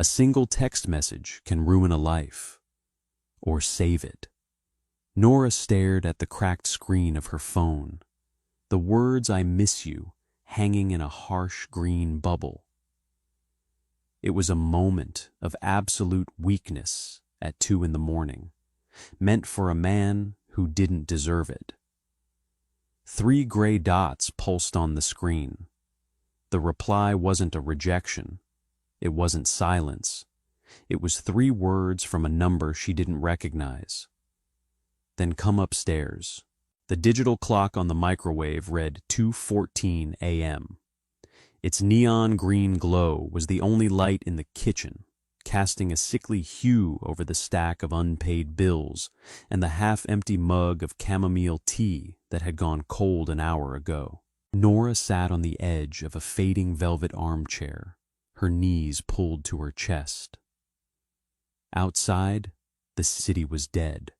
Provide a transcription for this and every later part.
A single text message can ruin a life, or save it. Nora stared at the cracked screen of her phone, the words "I miss you" hanging in a harsh green bubble. It was a moment of absolute weakness at 2 a.m, meant for a man who didn't deserve it. 3 gray dots pulsed on the screen. The reply wasn't a rejection. It wasn't silence. It was 3 words from a number she didn't recognize. Then come upstairs. The digital clock on the microwave read 2:14 a.m. Its neon green glow was the only light in the kitchen, casting a sickly hue over the stack of unpaid bills and the half-empty mug of chamomile tea that had gone cold an hour ago. Nora sat on the edge of a fading velvet armchair, her knees pulled to her chest. Outside, the city was dead.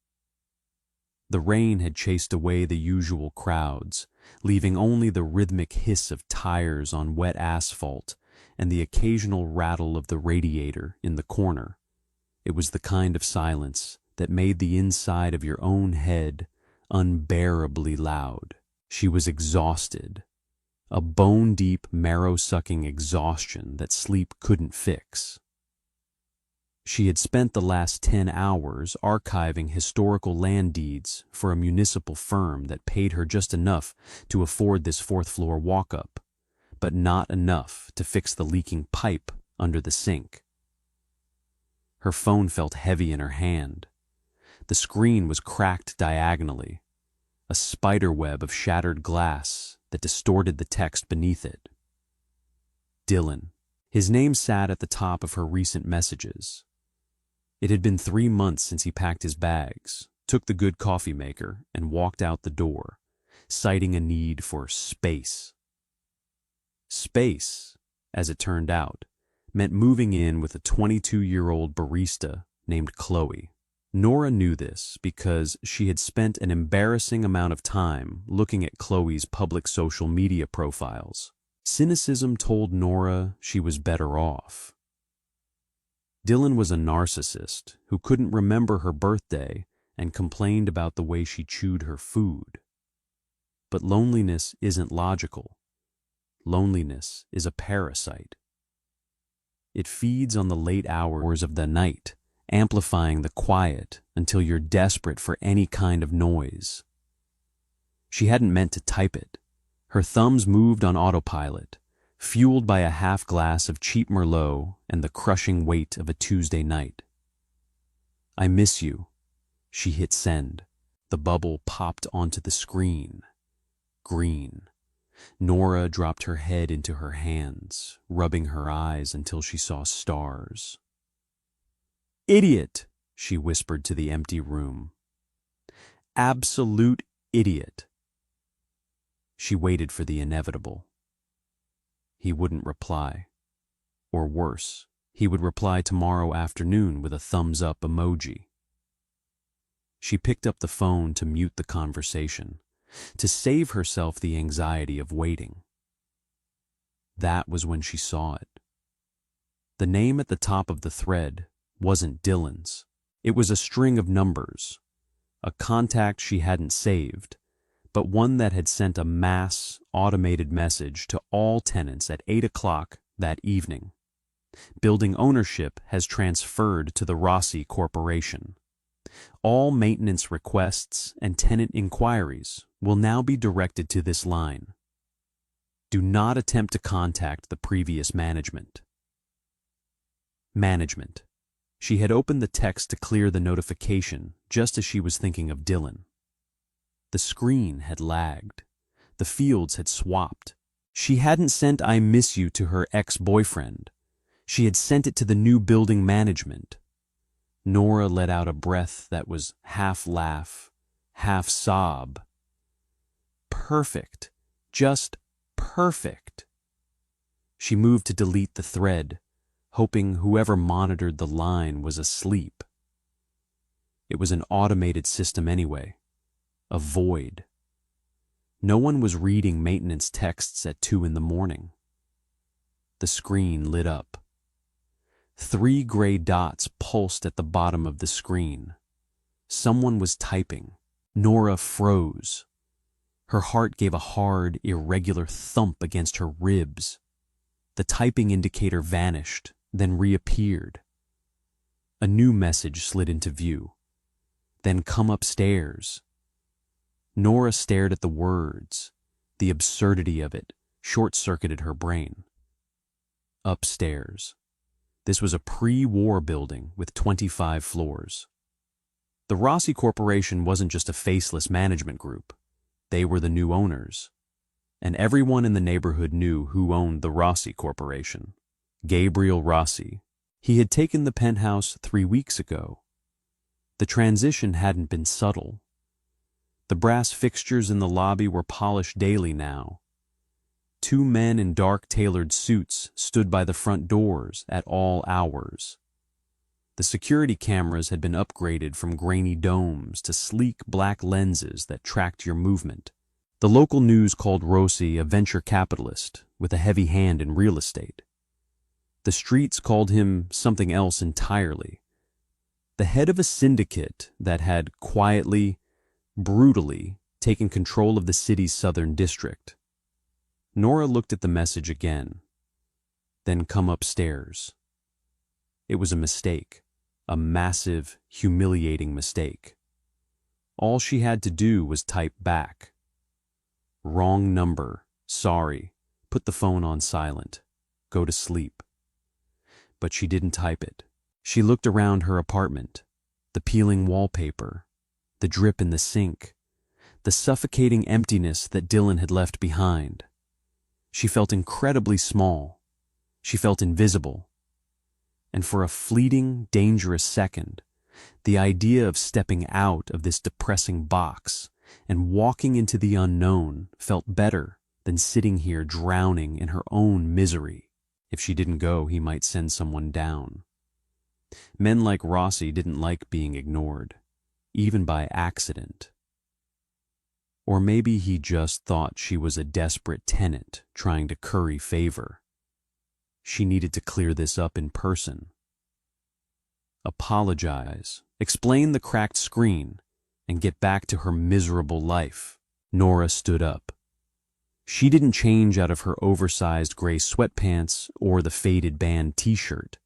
The rain had chased away the usual crowds, leaving only the rhythmic hiss of tires on wet asphalt and the occasional rattle of the radiator in the corner. It was the kind of silence that made the inside of your own head unbearably loud. She was exhausted, a bone-deep, marrow-sucking exhaustion that sleep couldn't fix. She had spent the last 10 hours archiving historical land deeds for a municipal firm that paid her just enough to afford this 4th-floor walk-up, but not enough to fix the leaking pipe under the sink. Her phone felt heavy in her hand. The screen was cracked diagonally, a spiderweb of shattered glass that distorted the text beneath it. Dylan. His name sat at the top of her recent messages. It had been 3 months since he packed his bags, took the good coffee maker, and walked out the door, citing a need for space. Space, as it turned out, meant moving in with a 22-year-old barista named Chloe. Nora knew this because she had spent an embarrassing amount of time looking at Chloe's public social media profiles. Cynicism told Nora she was better off. Dylan was a narcissist who couldn't remember her birthday and complained about the way she chewed her food. But loneliness isn't logical. Loneliness is a parasite. It feeds on the late hours of the night, amplifying the quiet until you're desperate for any kind of noise. She hadn't meant to type it. Her thumbs moved on autopilot, fueled by a half glass of cheap Merlot and the crushing weight of a Tuesday night. "I miss you." She hit send. The bubble popped onto the screen. Green. Nora dropped her head into her hands, rubbing her eyes until she saw stars. "Idiot," she whispered to the empty room. "Absolute idiot." She waited for the inevitable. He wouldn't reply. Or worse, he would reply tomorrow afternoon with a thumbs-up emoji. She picked up the phone to mute the conversation, to save herself the anxiety of waiting. That was when she saw it. The name at the top of the thread wasn't Dylan's. It was a string of numbers, a contact she hadn't saved, but one that had sent a mass automated message to all tenants at 8 o'clock that evening. Building ownership has transferred to the Rossi Corporation. All maintenance requests and tenant inquiries will now be directed to this line. Do not attempt to contact the previous management. Management. She had opened the text to clear the notification just as she was thinking of Dylan. The screen had lagged. The fields had swapped. She hadn't sent "I miss you" to her ex-boyfriend. She had sent it to the new building management. Nora let out a breath that was half laugh, half sob. Perfect. Just perfect. She moved to delete the thread, hoping whoever monitored the line was asleep. It was an automated system anyway. A void. No one was reading maintenance texts at 2 a.m. The screen lit up. 3 gray dots pulsed at the bottom of the screen. Someone was typing. Nora froze. Her heart gave a hard, irregular thump against her ribs. The typing indicator vanished, then reappeared. A new message slid into view. Then come upstairs. Nora stared at the words. The absurdity of it short-circuited her brain. Upstairs. This was a pre-war building with 25 floors. The Rossi Corporation wasn't just a faceless management group. They were the new owners. And everyone in the neighborhood knew who owned the Rossi Corporation. Gabriel Rossi. He had taken the penthouse 3 weeks ago. The transition hadn't been subtle. The brass fixtures in the lobby were polished daily now. 2 men in dark tailored suits stood by the front doors at all hours. The security cameras had been upgraded from grainy domes to sleek black lenses that tracked your movement. The local news called Rossi a venture capitalist with a heavy hand in real estate. The streets called him something else entirely. The head of a syndicate that had quietly, brutally taken control of the city's southern district. Nora looked at the message again. Then come upstairs. It was a mistake. A massive, humiliating mistake. All she had to do was type back. Wrong number. Sorry. Put the phone on silent. Go to sleep. But she didn't type it. She looked around her apartment. The peeling wallpaper. The drip in the sink. The suffocating emptiness that Dylan had left behind. She felt incredibly small. She felt invisible. And for a fleeting, dangerous second, the idea of stepping out of this depressing box and walking into the unknown felt better than sitting here drowning in her own misery. If she didn't go, he might send someone down. Men like Rossi didn't like being ignored, even by accident. Or maybe he just thought she was a desperate tenant trying to curry favor. She needed to clear this up in person. Apologize, explain the cracked screen, and get back to her miserable life. Nora stood up. She didn't change out of her oversized gray sweatpants or the faded band t-shirt.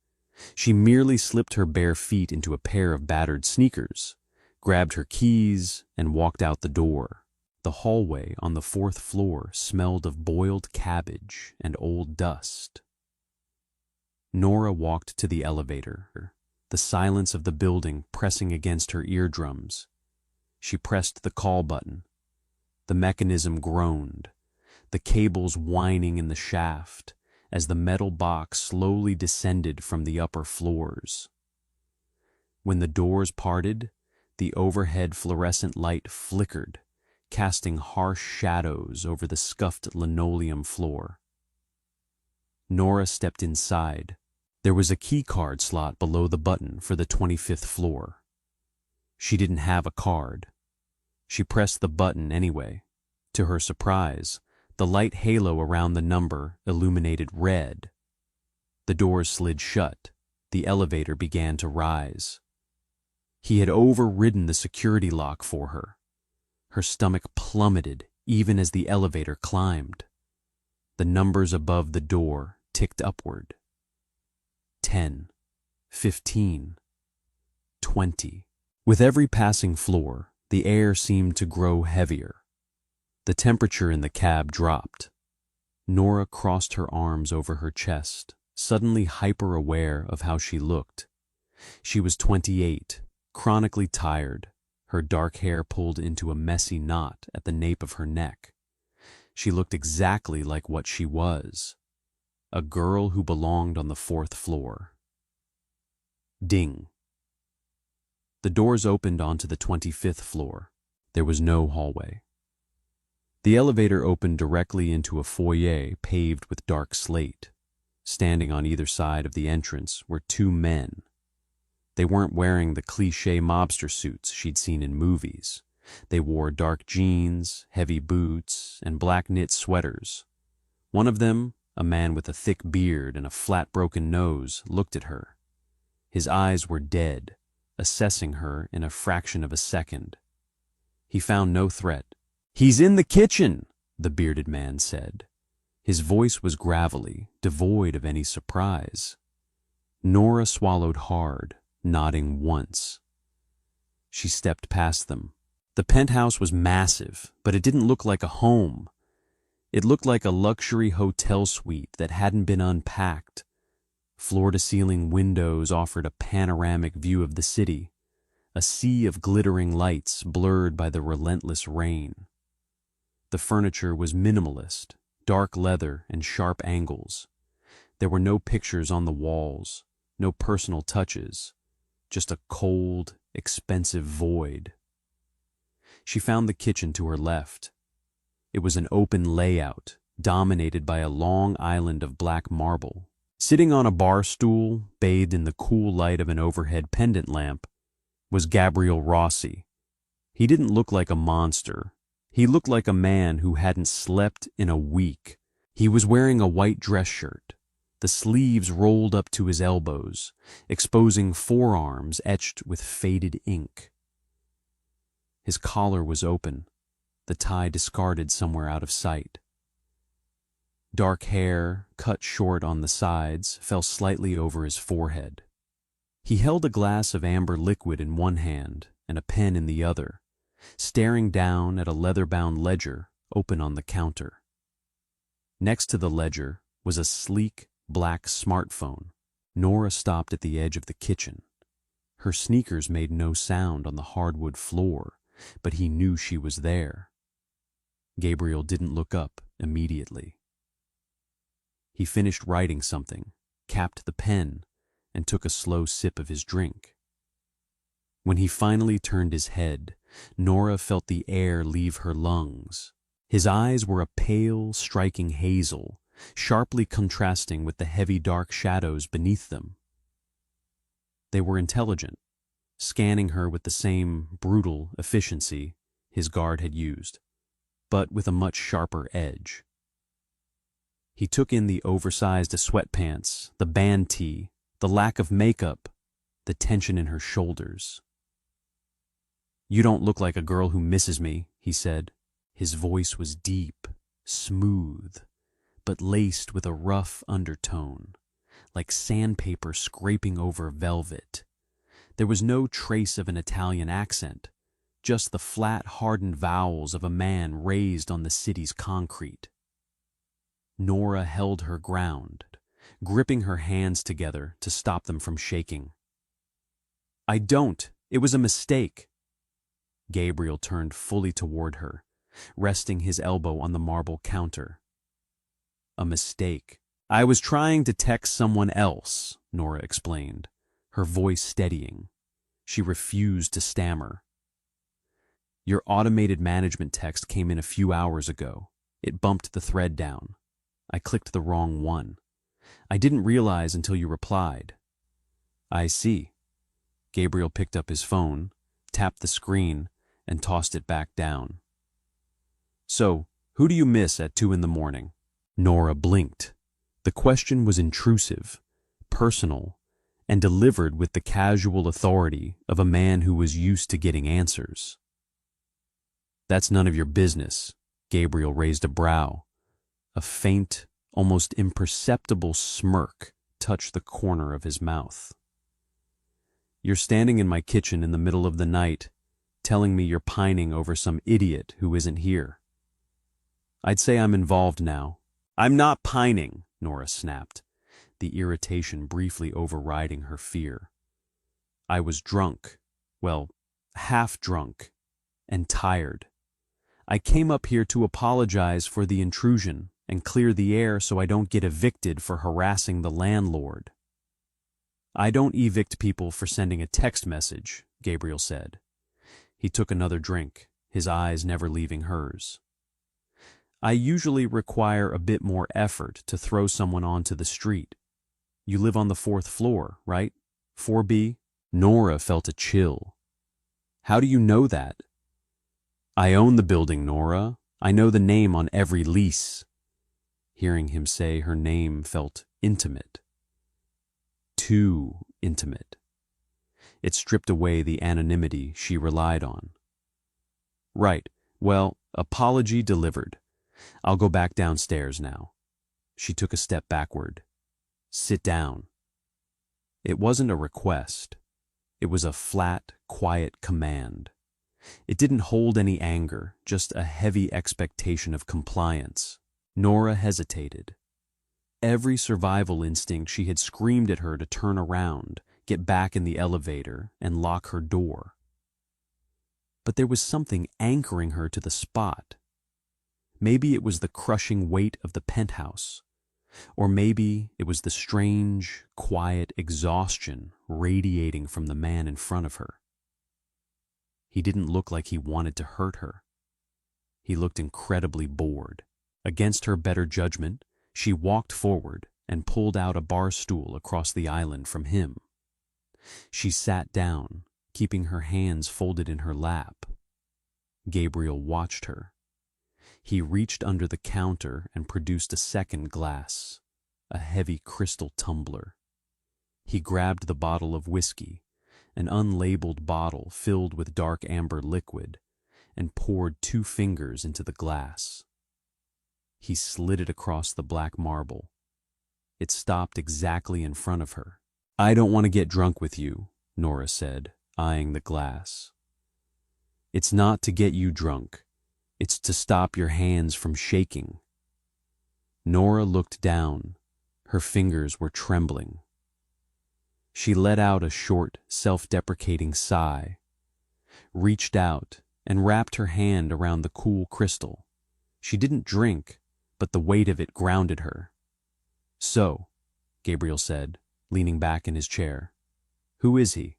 She merely slipped her bare feet into a pair of battered sneakers, grabbed her keys, and walked out the door. The hallway on the 4th floor smelled of boiled cabbage and old dust. Nora walked to the elevator, the silence of the building pressing against her eardrums. She pressed the call button. The mechanism groaned, the cables whining in the shaft as the metal box slowly descended from the upper floors. When the doors parted, the overhead fluorescent light flickered, casting harsh shadows over the scuffed linoleum floor. Nora stepped inside. There was a key card slot below the button for the 25th floor. She didn't have a card. She pressed the button anyway. To her surprise, the light halo around the number illuminated red. The doors slid shut. The elevator began to rise. He had overridden the security lock for her. Her stomach plummeted even as the elevator climbed. The numbers above the door ticked upward. 10, 15, 20. With every passing floor, the air seemed to grow heavier. The temperature in the cab dropped. Nora crossed her arms over her chest, suddenly hyper-aware of how she looked. She was 28, chronically tired, her dark hair pulled into a messy knot at the nape of her neck. She looked exactly like what she was. A girl who belonged on the 4th floor. Ding. The doors opened onto the 25th floor. There was no hallway. The elevator opened directly into a foyer paved with dark slate. Standing on either side of the entrance were 2 men. They weren't wearing the cliché mobster suits she'd seen in movies. They wore dark jeans, heavy boots, and black knit sweaters. One of them, a man with a thick beard and a flat broken nose, looked at her. His eyes were dead, assessing her in a fraction of a second. He found no threat. "He's in the kitchen," the bearded man said. His voice was gravelly, devoid of any surprise. Nora swallowed hard, nodding once. She stepped past them. The penthouse was massive, but it didn't look like a home. It looked like a luxury hotel suite that hadn't been unpacked. Floor-to-ceiling windows offered a panoramic view of the city, a sea of glittering lights blurred by the relentless rain. The furniture was minimalist, dark leather and sharp angles. There were no pictures on the walls, no personal touches, just a cold, expensive void. She found the kitchen to her left. It was an open layout, dominated by a long island of black marble. Sitting on a bar stool, bathed in the cool light of an overhead pendant lamp, was Gabriel Rossi. He didn't look like a monster. He looked like a man who hadn't slept in a week. He was wearing a white dress shirt, the sleeves rolled up to his elbows, exposing forearms etched with faded ink. His collar was open, the tie discarded somewhere out of sight. Dark hair, cut short on the sides, fell slightly over his forehead. He held a glass of amber liquid in one hand and a pen in the other, staring down at a leather-bound ledger open on the counter. Next to the ledger was a sleek, black smartphone. Nora stopped at the edge of the kitchen. Her sneakers made no sound on the hardwood floor, but he knew she was there. Gabriel didn't look up immediately. He finished writing something, capped the pen, and took a slow sip of his drink. When he finally turned his head, Nora felt the air leave her lungs. His eyes were a pale, striking hazel, sharply contrasting with the heavy dark shadows beneath them. They were intelligent, scanning her with the same brutal efficiency his guard had used, but with a much sharper edge. He took in the oversized sweatpants, the band tee, the lack of makeup, the tension in her shoulders. "You don't look like a girl who misses me," he said. His voice was deep, smooth, but laced with a rough undertone, like sandpaper scraping over velvet. There was no trace of an Italian accent, just the flat, hardened vowels of a man raised on the city's concrete. Nora held her ground, gripping her hands together to stop them from shaking. "I don't. It was a mistake." Gabriel turned fully toward her, resting his elbow on the marble counter. "A mistake. I was trying to text someone else," Nora explained, her voice steadying. She refused to stammer. "Your automated management text came in a few hours ago. It bumped the thread down. I clicked the wrong one. I didn't realize until you replied." "I see." Gabriel picked up his phone, tapped the screen, and tossed it back down. "So, who do you miss at 2 a.m? Nora blinked. The question was intrusive, personal, and delivered with the casual authority of a man who was used to getting answers. "That's none of your business." Gabriel raised a brow. A faint, almost imperceptible smirk touched the corner of his mouth. "You're standing in my kitchen in the middle of the night, telling me you're pining over some idiot who isn't here. I'd say I'm involved now." "I'm not pining," Nora snapped, the irritation briefly overriding her fear. "I was drunk, well, half drunk, and tired. I came up here to apologize for the intrusion and clear the air so I don't get evicted for harassing the landlord." "I don't evict people for sending a text message," Gabriel said. He took another drink, his eyes never leaving hers. "I usually require a bit more effort to throw someone onto the street. You live on the 4th floor, right? 4B? Nora felt a chill. "How do you know that?" "I own the building, Nora. I know the name on every lease." Hearing him say her name felt intimate. Too intimate. It stripped away the anonymity she relied on. Right. Well, apology delivered. I'll go back downstairs now. She took a step backward. Sit down. It wasn't a request. It was a flat, quiet command. It didn't hold any anger, just a heavy expectation of compliance. Nora hesitated. Every survival instinct she had screamed at her to turn around, get back in the elevator, and lock her door. But there was something anchoring her to the spot. Maybe it was the crushing weight of the penthouse, or maybe it was the strange, quiet exhaustion radiating from the man in front of her. He didn't look like he wanted to hurt her. He looked incredibly bored. Against her better judgment, she walked forward and pulled out a bar stool across the island from him. She sat down, keeping her hands folded in her lap. Gabriel watched her. He reached under the counter and produced a second glass, a heavy crystal tumbler. He grabbed the bottle of whiskey, an unlabeled bottle filled with dark amber liquid, and poured 2 fingers into the glass. He slid it across the black marble. It stopped exactly in front of her. I don't want to get drunk with you, Nora said, eyeing the glass. It's not to get you drunk. It's to stop your hands from shaking. Nora looked down. Her fingers were trembling. She let out a short, self-deprecating sigh, reached out, and wrapped her hand around the cool crystal. She didn't drink, but the weight of it grounded her. So, Gabriel said, leaning back in his chair, who is he?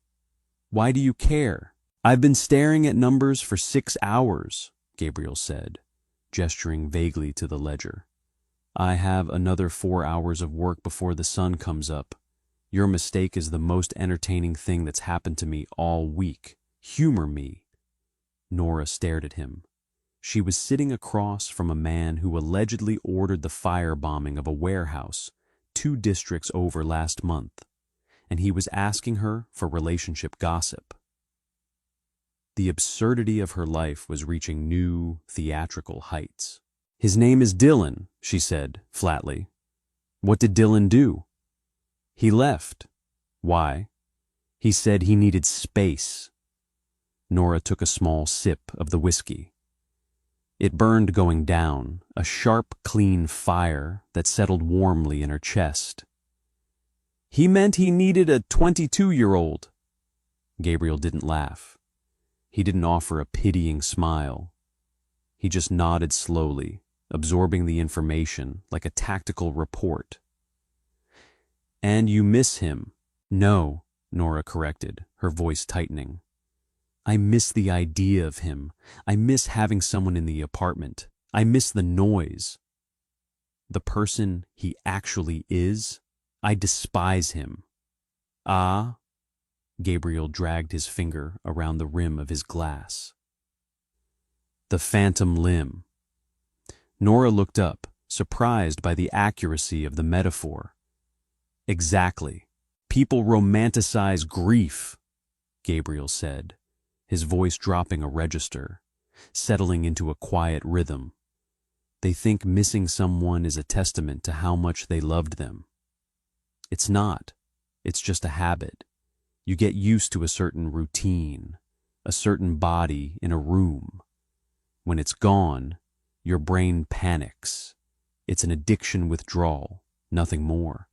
Why do you care? I've been staring at numbers for 6 hours, Gabriel said, gesturing vaguely to the ledger. I have another 4 hours of work before the sun comes up. Your mistake is the most entertaining thing that's happened to me all week. Humor me. Nora stared at him. She was sitting across from a man who allegedly ordered the firebombing of a warehouse 2 districts over last month, and he was asking her for relationship gossip. The absurdity of her life was reaching new, theatrical heights. His name is Dylan, she said, flatly. What did Dylan do? He left. Why? He said he needed space. Nora took a small sip of the whiskey. It burned going down, a sharp, clean fire that settled warmly in her chest. He meant he needed a 22-year-old. Gabriel didn't laugh. He didn't offer a pitying smile. He just nodded slowly, absorbing the information like a tactical report. And you miss him? No, Nora corrected, her voice tightening. I miss the idea of him. I miss having someone in the apartment. I miss the noise. The person he actually is, I despise him. Ah? Gabriel dragged his finger around the rim of his glass. The phantom limb. Nora looked up, surprised by the accuracy of the metaphor. Exactly. People romanticize grief, Gabriel said, his voice dropping a register, settling into a quiet rhythm. They think missing someone is a testament to how much they loved them. It's not. It's just a habit. You get used to a certain routine, a certain body in a room. When it's gone, your brain panics. It's an addiction withdrawal, nothing more.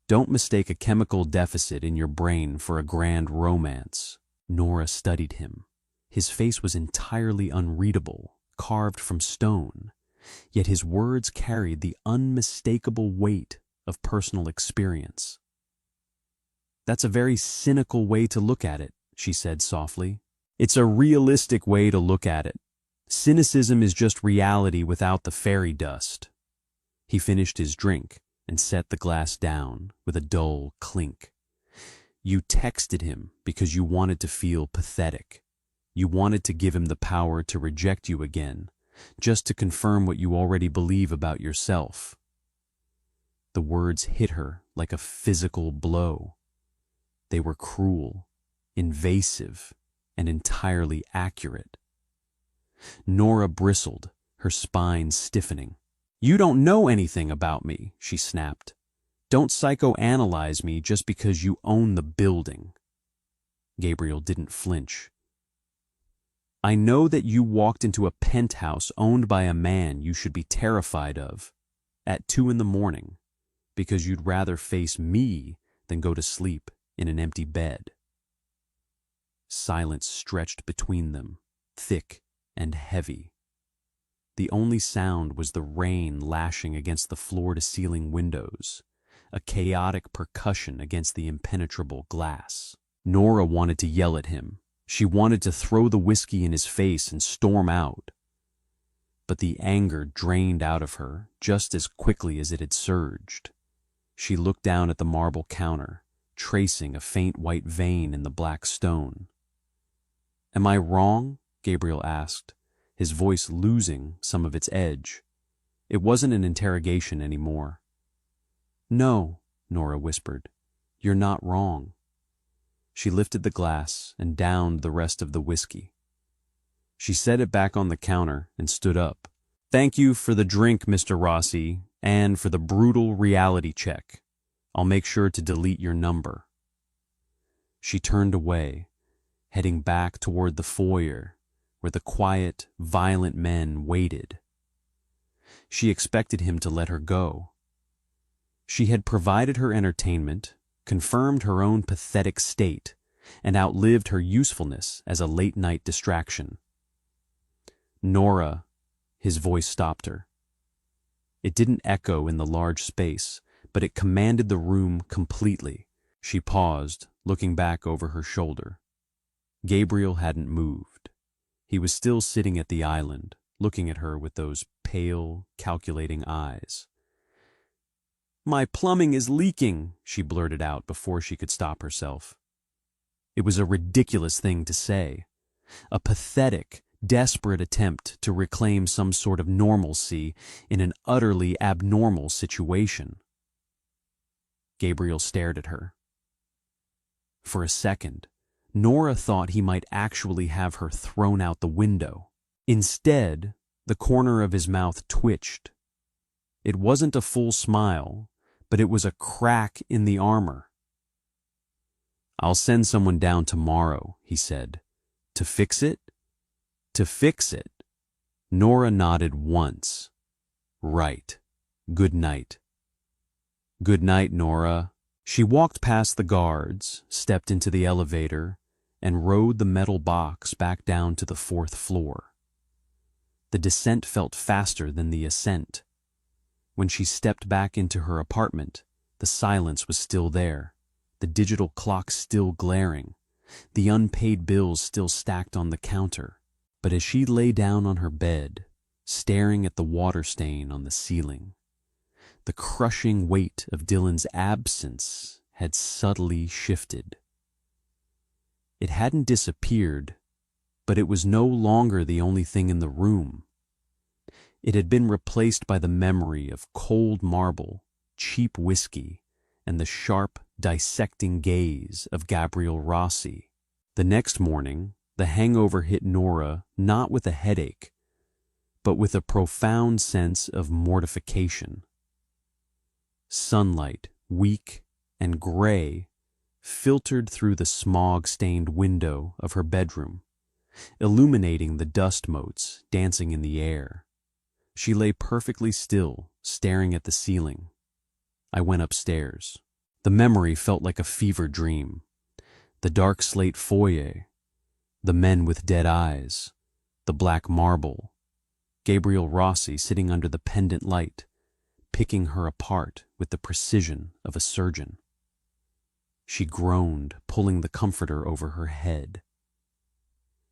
Don't mistake a chemical deficit in your brain for a grand romance. Nora studied him. His face was entirely unreadable, carved from stone, yet his words carried the unmistakable weight of personal experience. That's a very cynical way to look at it, she said softly. It's a realistic way to look at it. Cynicism is just reality without the fairy dust. He finished his drink and set the glass down with a dull clink. You texted him because you wanted to feel pathetic. You wanted to give him the power to reject you again, just to confirm what you already believe about yourself. The words hit her like a physical blow. They were cruel, invasive, and entirely accurate. Nora bristled, her spine stiffening. "You don't know anything about me," she snapped. "Don't psychoanalyze me just because you own the building." Gabriel didn't flinch. "I know that you walked into a penthouse owned by a man you should be terrified of at 2 a.m. because you'd rather face me than go to sleep in an empty bed." Silence stretched between them, thick and heavy. The only sound was the rain lashing against the floor-to-ceiling windows, a chaotic percussion against the impenetrable glass. Nora wanted to yell at him. She wanted to throw the whiskey in his face and storm out. But the anger drained out of her just as quickly as it had surged. She looked down at the marble counter, tracing a faint white vein in the black stone. "Am I wrong?" Gabriel asked, his voice losing some of its edge. It wasn't an interrogation anymore. "No," Nora whispered. "You're not wrong." She lifted the glass and downed the rest of the whiskey. She set it back on the counter and stood up. "Thank you for the drink, Mr. Rossi, and for the brutal reality check. I'll make sure to delete your number." She turned away, heading back toward the foyer, where the quiet, violent men waited. She expected him to let her go. She had provided her entertainment, confirmed her own pathetic state, and outlived her usefulness as a late-night distraction. "Nora," his voice stopped her. It didn't echo in the large space, but it commanded the room completely. She paused, looking back over her shoulder. Gabriel hadn't moved. He was still sitting at the island, looking at her with those pale, calculating eyes. "My plumbing is leaking," she blurted out before she could stop herself. It was a ridiculous thing to say, a pathetic, desperate attempt to reclaim some sort of normalcy in an utterly abnormal situation. Gabriel stared at her. For a second, Nora thought he might actually have her thrown out the window. Instead, the corner of his mouth twitched. It wasn't a full smile, but it was a crack in the armor. "I'll send someone down tomorrow," he said. "To fix it?" "To fix it." Nora nodded once. "Right. Good night." "Good night, Nora." She walked past the guards, stepped into the elevator, and rode the metal box back down to the 4th floor. The descent felt faster than the ascent. When she stepped back into her apartment, the silence was still there, the digital clock still glaring, the unpaid bills still stacked on the counter. But as she lay down on her bed, staring at the water stain on the ceiling, the crushing weight of Dylan's absence had subtly shifted. It hadn't disappeared, but it was no longer the only thing in the room. It had been replaced by the memory of cold marble, cheap whiskey, and the sharp, dissecting gaze of Gabriel Rossi. The next morning, the hangover hit Nora not with a headache, but with a profound sense of mortification. Sunlight, weak and gray, filtered through the smog-stained window of her bedroom, illuminating the dust motes dancing in the air. She lay perfectly still, staring at the ceiling. I went upstairs. The memory felt like a fever dream. The dark slate foyer, the men with dead eyes, the black marble, Gabriel Rossi sitting under the pendant light, picking her apart with the precision of a surgeon. She groaned, pulling the comforter over her head.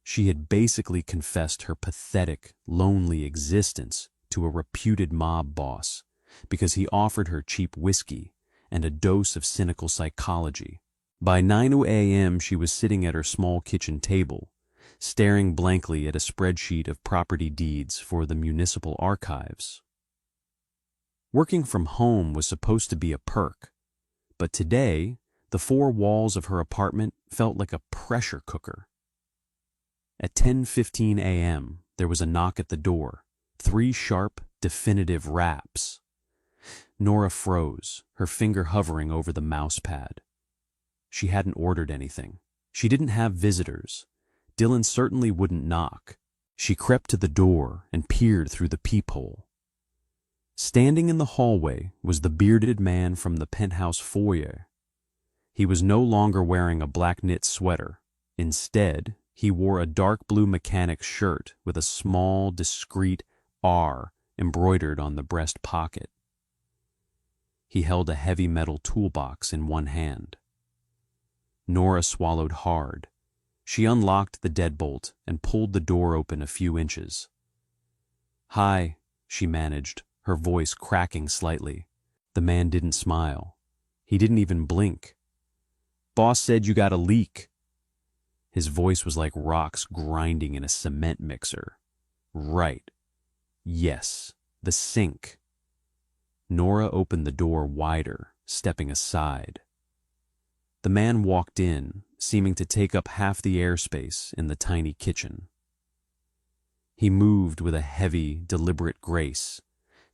She had basically confessed her pathetic, lonely existence to a reputed mob boss because he offered her cheap whiskey and a dose of cynical psychology. By 9 a.m. she was sitting at her small kitchen table, staring blankly at a spreadsheet of property deeds for the municipal archives. Working from home was supposed to be a perk, but today The four walls of her apartment felt like a pressure cooker. At 10:15 a.m., there was a knock at the door, 3 sharp, definitive raps. Nora froze, her finger hovering over the mouse pad. She hadn't ordered anything. She didn't have visitors. Dylan certainly wouldn't knock. She crept to the door and peered through the peephole. Standing in the hallway was the bearded man from the penthouse foyer. He was no longer wearing a black knit sweater. Instead, he wore a dark blue mechanic's shirt with a small, discreet R embroidered on the breast pocket. He held a heavy metal toolbox in one hand. Nora swallowed hard. She unlocked the deadbolt and pulled the door open a few inches. "Hi," she managed, her voice cracking slightly. The man didn't smile. He didn't even blink. "Boss said you got a leak." His voice was like rocks grinding in a cement mixer. "Right. Yes, the sink." Nora opened the door wider, stepping aside. The man walked in, seeming to take up half the airspace in the tiny kitchen. He moved with a heavy, deliberate grace,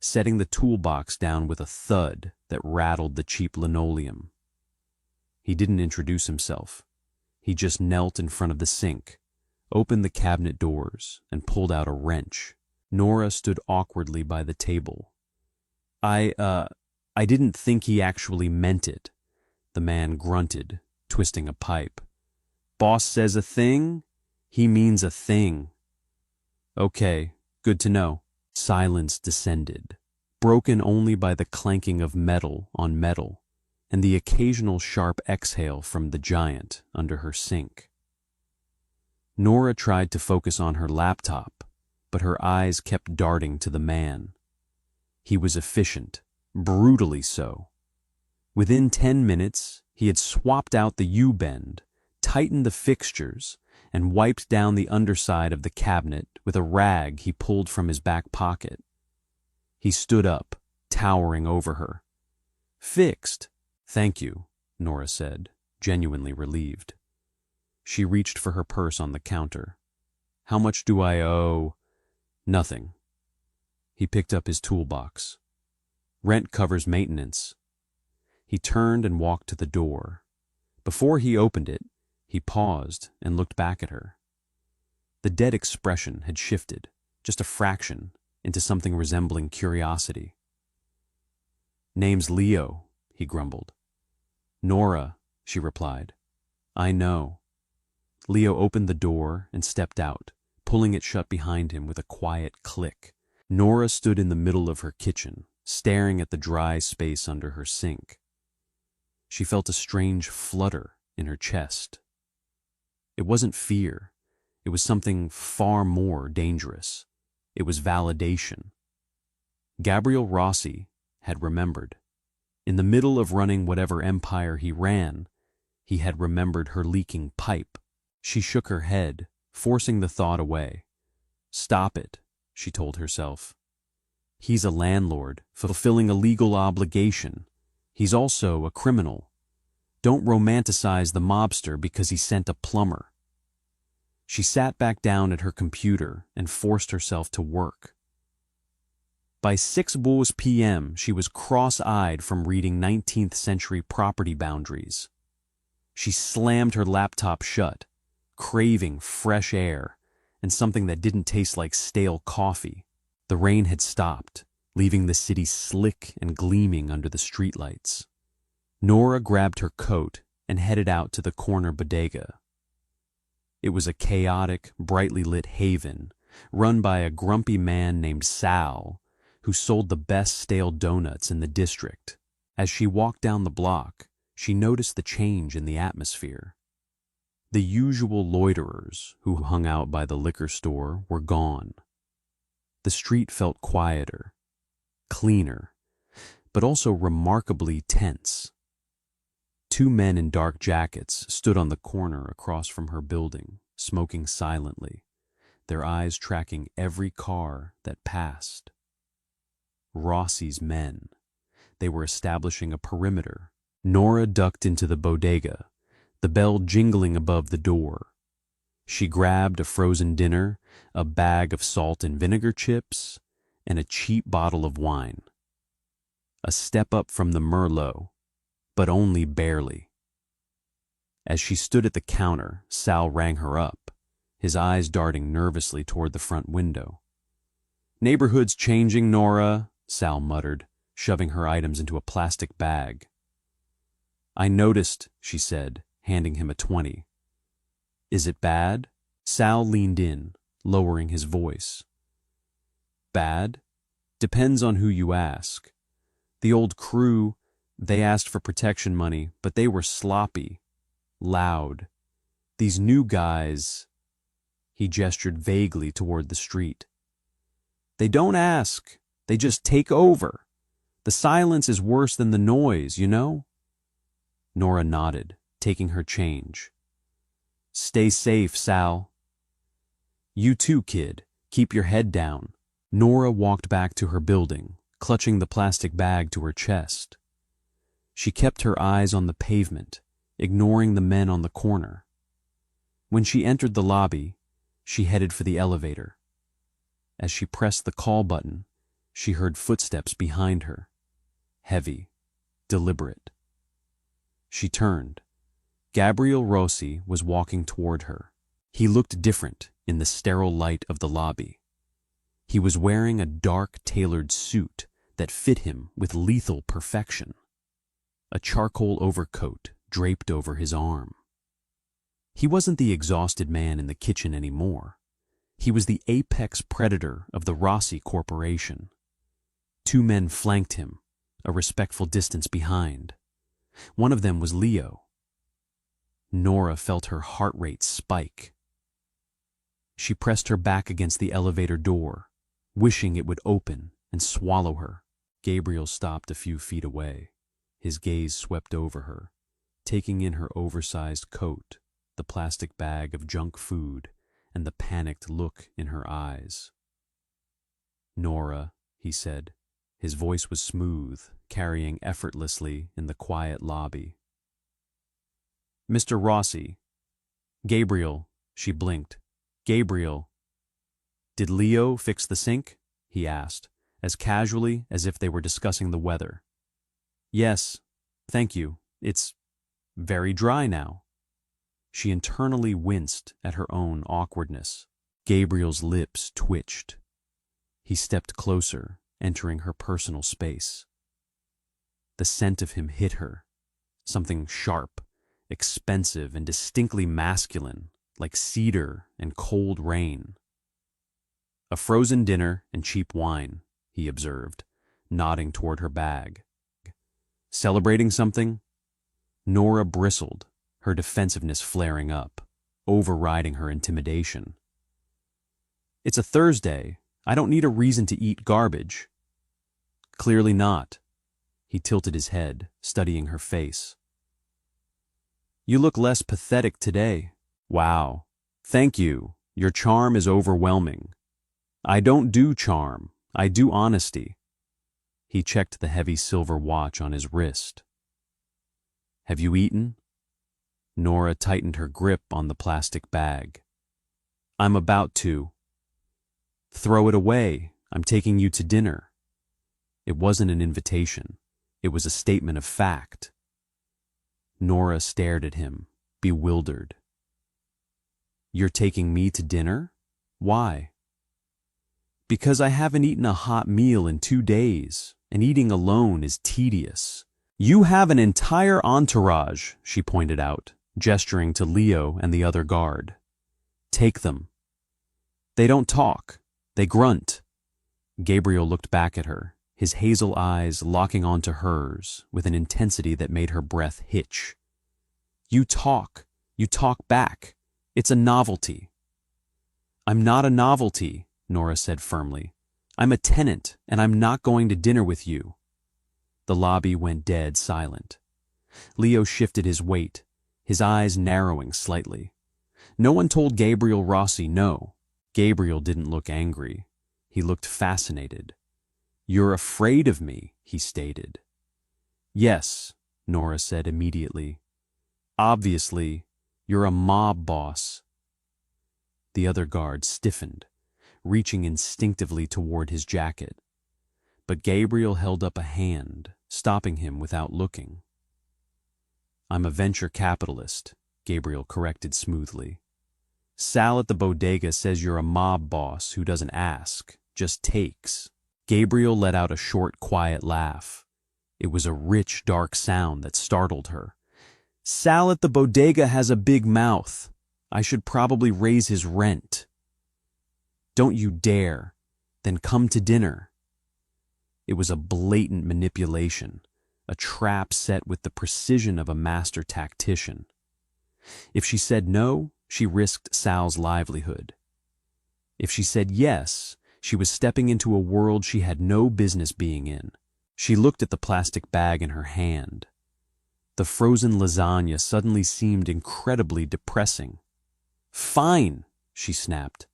setting the toolbox down with a thud that rattled the cheap linoleum. He didn't introduce himself. He just knelt in front of the sink, opened the cabinet doors, and pulled out a wrench. Nora stood awkwardly by the table. I didn't think he actually meant it," the man grunted, twisting a pipe. "Boss says a thing, he means a thing." "Okay, good to know." Silence descended, broken only by the clanking of metal on metal and the occasional sharp exhale from the giant under her sink. Nora tried to focus on her laptop, but her eyes kept darting to the man. He was efficient, brutally so. Within 10 minutes, he had swapped out the U-bend, tightened the fixtures, and wiped down the underside of the cabinet with a rag he pulled from his back pocket. He stood up, towering over her. "Fixed." "Thank you," Nora said, genuinely relieved. She reached for her purse on the counter. "How much do I owe?" "Nothing." He picked up his toolbox. "Rent covers maintenance." He turned and walked to the door. Before he opened it, he paused and looked back at her. The dead expression had shifted, just a fraction, into something resembling curiosity. "Name's Leo," he grumbled. "Nora," she replied. "I know." Leo opened the door and stepped out, pulling it shut behind him with a quiet click. Nora stood in the middle of her kitchen, staring at the dry space under her sink. She felt a strange flutter in her chest. It wasn't fear. It was something far more dangerous. It was validation. Gabriel Rossi had remembered. In the middle of running whatever empire he ran, he had remembered her leaking pipe. She shook her head, forcing the thought away. "Stop it," she told herself. "He's a landlord, fulfilling a legal obligation. He's also a criminal. Don't romanticize the mobster because he sent a plumber." She sat back down at her computer and forced herself to work. By 6 p.m., she was cross-eyed from reading 19th century property boundaries. She slammed her laptop shut, craving fresh air and something that didn't taste like stale coffee. The rain had stopped, leaving the city slick and gleaming under the streetlights. Nora grabbed her coat and headed out to the corner bodega. It was a chaotic, brightly lit haven run by a grumpy man named Sal, who sold the best stale donuts in the district. As she walked down the block, she noticed the change in the atmosphere. The usual loiterers who hung out by the liquor store were gone. The street felt quieter, cleaner, but also remarkably tense. 2 men in dark jackets stood on the corner across from her building, smoking silently, their eyes tracking every car that passed. Rossi's men. They were establishing a perimeter, Nora ducked into the bodega, the bell jingling above the door. She grabbed a frozen dinner, a bag of salt and vinegar chips, and a cheap bottle of wine. A step up from the Merlot, but only barely. As she stood at the counter, Sal rang her up, his eyes darting nervously toward the front window. "Neighborhood's changing, Nora," Sal muttered, shoving her items into a plastic bag. "I noticed," she said, handing him a 20. "Is it bad?" Sal leaned in, lowering his voice. "Bad? Depends on who you ask. The old crew, they asked for protection money, but they were sloppy, loud. These new guys," he gestured vaguely toward the street. "They don't ask, they just take over. The silence is worse than the noise, you know?" Nora nodded, taking her change. "Stay safe, Sal." "You too, kid. Keep your head down." Nora walked back to her building, clutching the plastic bag to her chest. She kept her eyes on the pavement, ignoring the men on the corner. When she entered the lobby, she headed for the elevator. As she pressed the call button, she heard footsteps behind her, heavy, deliberate. She turned. Gabriel Rossi was walking toward her. He looked different in the sterile light of the lobby. He was wearing a dark, tailored suit that fit him with lethal perfection. A charcoal overcoat draped over his arm. He wasn't the exhausted man in the kitchen anymore. He was the apex predator of the Rossi Corporation. Two men flanked him, a respectful distance behind. One of them was Leo. Nora felt her heart rate spike. She pressed her back against the elevator door, wishing it would open and swallow her. Gabriel stopped a few feet away. His gaze swept over her, taking in her oversized coat, the plastic bag of junk food, and the panicked look in her eyes. "Nora," he said. His voice was smooth, carrying effortlessly in the quiet lobby. "Mr. Rossi." "Gabriel," she blinked. "Gabriel." "Did Leo fix the sink?" he asked, as casually as if they were discussing the weather. "Yes, thank you. It's very dry now." She internally winced at her own awkwardness. Gabriel's lips twitched. He stepped closer, entering her personal space. The scent of him hit her, something sharp, expensive, and distinctly masculine, like cedar and cold rain. "A frozen dinner and cheap wine," he observed, nodding toward her bag. "Celebrating something?" Nora bristled, her defensiveness flaring up, overriding her intimidation. "It's a Thursday. I don't need a reason to eat garbage." "Clearly not." He tilted his head, studying her face. "You look less pathetic today." "Wow. Thank you. Your charm is overwhelming." "I don't do charm. I do honesty." He checked the heavy silver watch on his wrist. "Have you eaten?" Nora tightened her grip on the plastic bag. "I'm about to." "Throw it away. I'm taking you to dinner." It wasn't an invitation. It was a statement of fact. Nora stared at him, bewildered. "You're taking me to dinner? Why?" "Because I haven't eaten a hot meal in 2 days, and eating alone is tedious." "You have an entire entourage," she pointed out, gesturing to Leo and the other guard. "Take them." "They don't talk. They grunt." Gabriel looked back at her, his hazel eyes locking onto hers with an intensity that made her breath hitch. You talk back. It's a novelty." "I'm not a novelty," Nora said firmly. "I'm a tenant, and I'm not going to dinner with you." The lobby went dead silent. Leo shifted his weight, his eyes narrowing slightly. No one told Gabriel Rossi no. Gabriel didn't look angry. He looked fascinated. "You're afraid of me," he stated. "Yes," Nora said immediately. "Obviously, you're a mob boss." The other guard stiffened, reaching instinctively toward his jacket. But Gabriel held up a hand, stopping him without looking. "I'm a venture capitalist," Gabriel corrected smoothly. "Sal at the bodega says you're a mob boss who doesn't ask, just takes." Gabriel let out a short, quiet laugh. It was a rich, dark sound that startled her. "Sal at the bodega has a big mouth. I should probably raise his rent." "Don't you dare. Then come to dinner." It was a blatant manipulation, a trap set with the precision of a master tactician. If she said no, she risked Sal's livelihood. If she said yes, she was stepping into a world she had no business being in. She looked at the plastic bag in her hand. The frozen lasagna suddenly seemed incredibly depressing. "Fine," she snapped,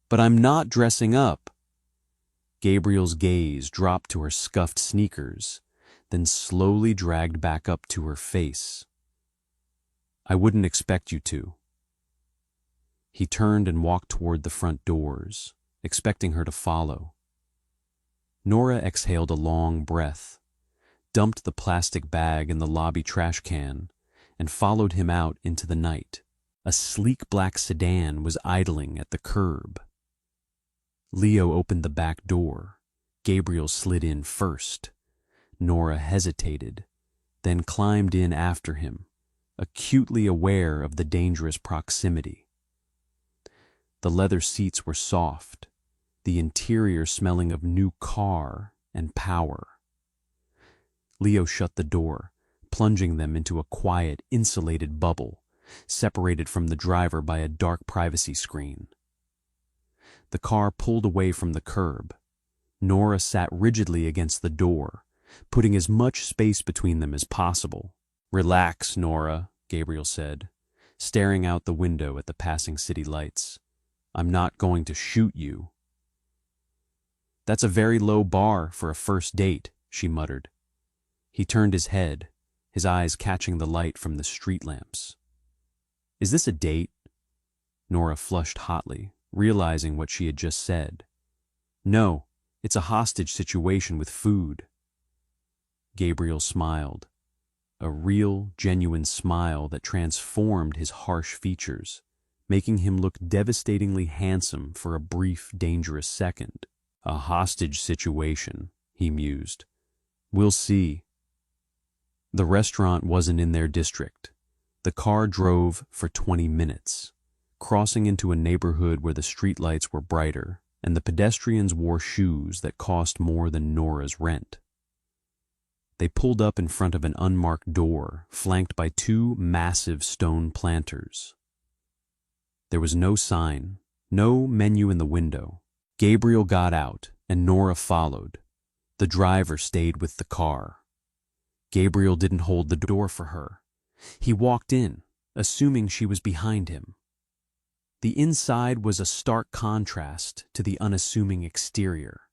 "but I'm not dressing up." Gabriel's gaze dropped to her scuffed sneakers, then slowly dragged back up to her face. "I wouldn't expect you to." He turned and walked toward the front doors, expecting her to follow. Nora exhaled a long breath, dumped the plastic bag in the lobby trash can, and followed him out into the night. A sleek black sedan was idling at the curb. Leo opened the back door. Gabriel slid in first. Nora hesitated, then climbed in after him, acutely aware of the dangerous proximity. The leather seats were soft, the interior smelling of new car and power. Leo shut the door, plunging them into a quiet, insulated bubble, separated from the driver by a dark privacy screen. The car pulled away from the curb. Nora sat rigidly against the door, putting as much space between them as possible. "Relax, Nora," Gabriel said, staring out the window at the passing city lights. "I'm not going to shoot you." "That's a very low bar for a first date," she muttered. He turned his head, his eyes catching the light from the street lamps. "Is this a date?" Nora flushed hotly, realizing what she had just said. "No, it's a hostage situation with food." Gabriel smiled, a real, genuine smile that transformed his harsh features, making him look devastatingly handsome for a brief, dangerous second. "A hostage situation," he mused. "We'll see." The restaurant wasn't in their district. The car drove for 20 minutes, crossing into a neighborhood where the streetlights were brighter and the pedestrians wore shoes that cost more than Nora's rent. They pulled up in front of an unmarked door flanked by two massive stone planters. There was no sign, no menu in the window. Gabriel got out and Nora followed. The driver stayed with the car. Gabriel didn't hold the door for her. He walked in, assuming she was behind him. The inside was a stark contrast to the unassuming exterior.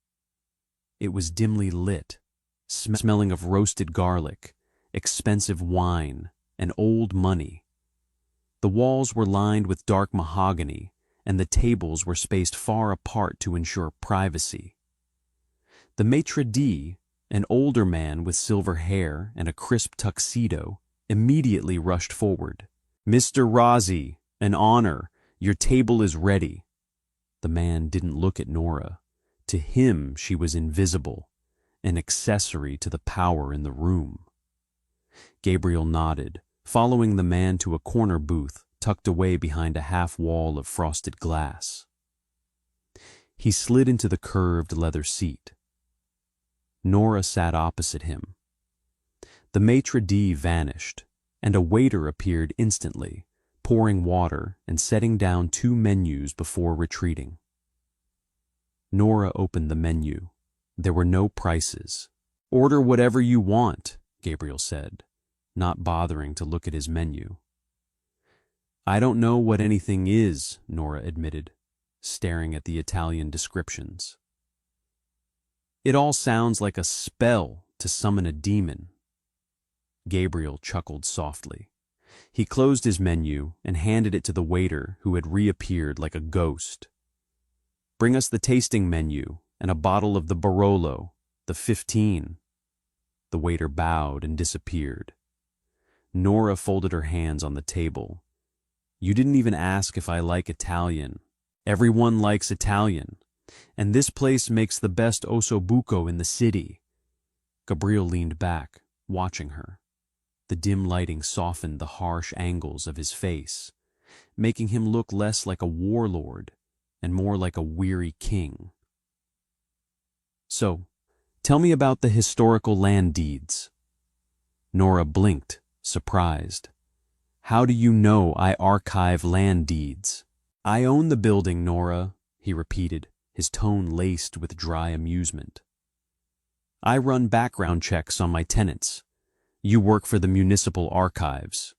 It was dimly lit, smelling of roasted garlic, expensive wine, and old money. The walls were lined with dark mahogany, and the tables were spaced far apart to ensure privacy. The maitre d', an older man with silver hair and a crisp tuxedo, immediately rushed forward. "Mr. Razi, an honor. Your table is ready." The man didn't look at Nora. To him, she was invisible, an accessory to the power in the room. Gabriel nodded, following the man to a corner booth tucked away behind a half wall of frosted glass. He slid into the curved leather seat. Nora sat opposite him. The maitre d' vanished, and a waiter appeared instantly, pouring water and setting down two menus before retreating. Nora opened the menu. There were no prices. "Order whatever you want," Gabriel said, not bothering to look at his menu. "I don't know what anything is," Nora admitted, staring at the Italian descriptions. "It all sounds like a spell to summon a demon." Gabriel chuckled softly. He closed his menu and handed it to the waiter, who had reappeared like a ghost. "Bring us the tasting menu and a bottle of the Barolo, the 15. The waiter bowed and disappeared. Nora folded her hands on the table. "You didn't even ask if I like Italian. Everyone likes Italian, and this place makes the best ossobuco in the city." Gabriel leaned back, watching her. The dim lighting softened the harsh angles of his face, making him look less like a warlord and more like a weary king. "So, tell me about the historical land deeds." Nora blinked, surprised. "How do you know I archive land deeds?" "I own the building, Nora," he repeated, his tone laced with dry amusement. "I run background checks on my tenants. You work for the municipal archives.